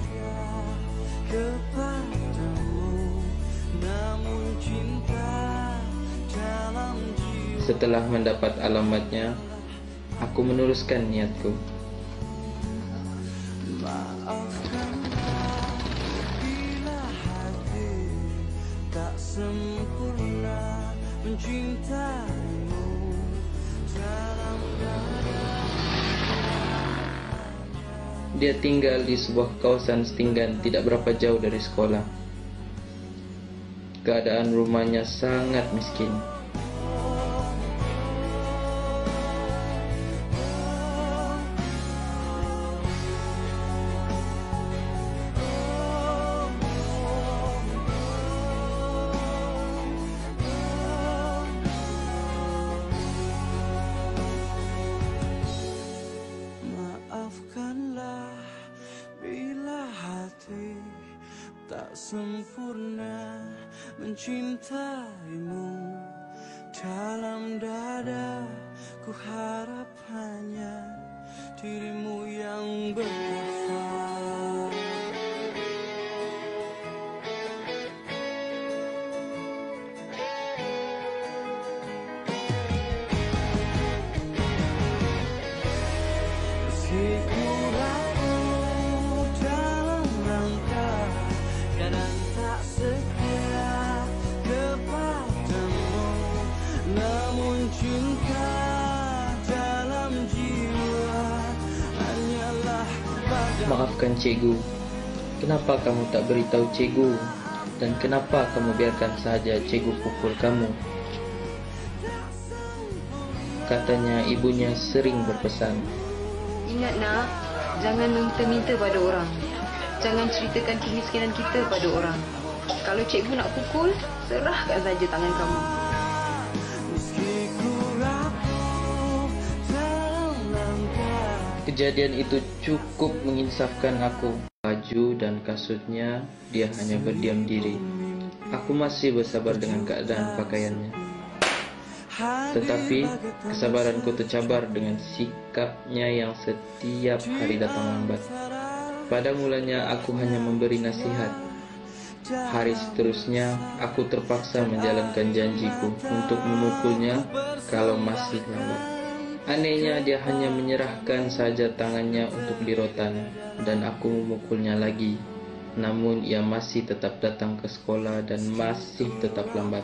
Setelah mendapat alamatnya, aku meneruskan niatku. Dia tinggal di sebuah kawasan setinggan tidak berapa jauh dari sekolah. Keadaan rumahnya sangat miskin. Maafkanlah bila hati tak sempurna mencintaimu. Dalam dada ku harap hanya dirimu yang berkafar. Maafkan cikgu, kenapa kamu tak beritahu cikgu? Dan kenapa kamu biarkan saja cikgu pukul kamu? Katanya ibunya sering berpesan. Ingat nak, jangan minta-minta pada orang. Jangan ceritakan kemiskinan kita pada orang. Kalau cikgu nak pukul, serahkan saja tangan kamu. Kejadian itu cukup menginsafkan aku. Baju dan kasutnya, dia hanya berdiam diri. Aku masih bersabar dengan keadaan pakaiannya. Tetapi kesabaranku tercabar dengan sikapnya yang setiap hari datang lambat. Pada mulanya aku hanya memberi nasihat. Hari seterusnya aku terpaksa menjalankan janjiku untuk memukulnya kalau masih lambat. Anehnya dia hanya menyerahkan saja tangannya untuk dirotan dan aku memukulnya lagi. Namun ia masih tetap datang ke sekolah dan masih tetap lambat.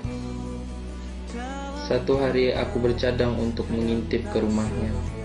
Satu hari aku bercadang untuk mengintip ke rumahnya.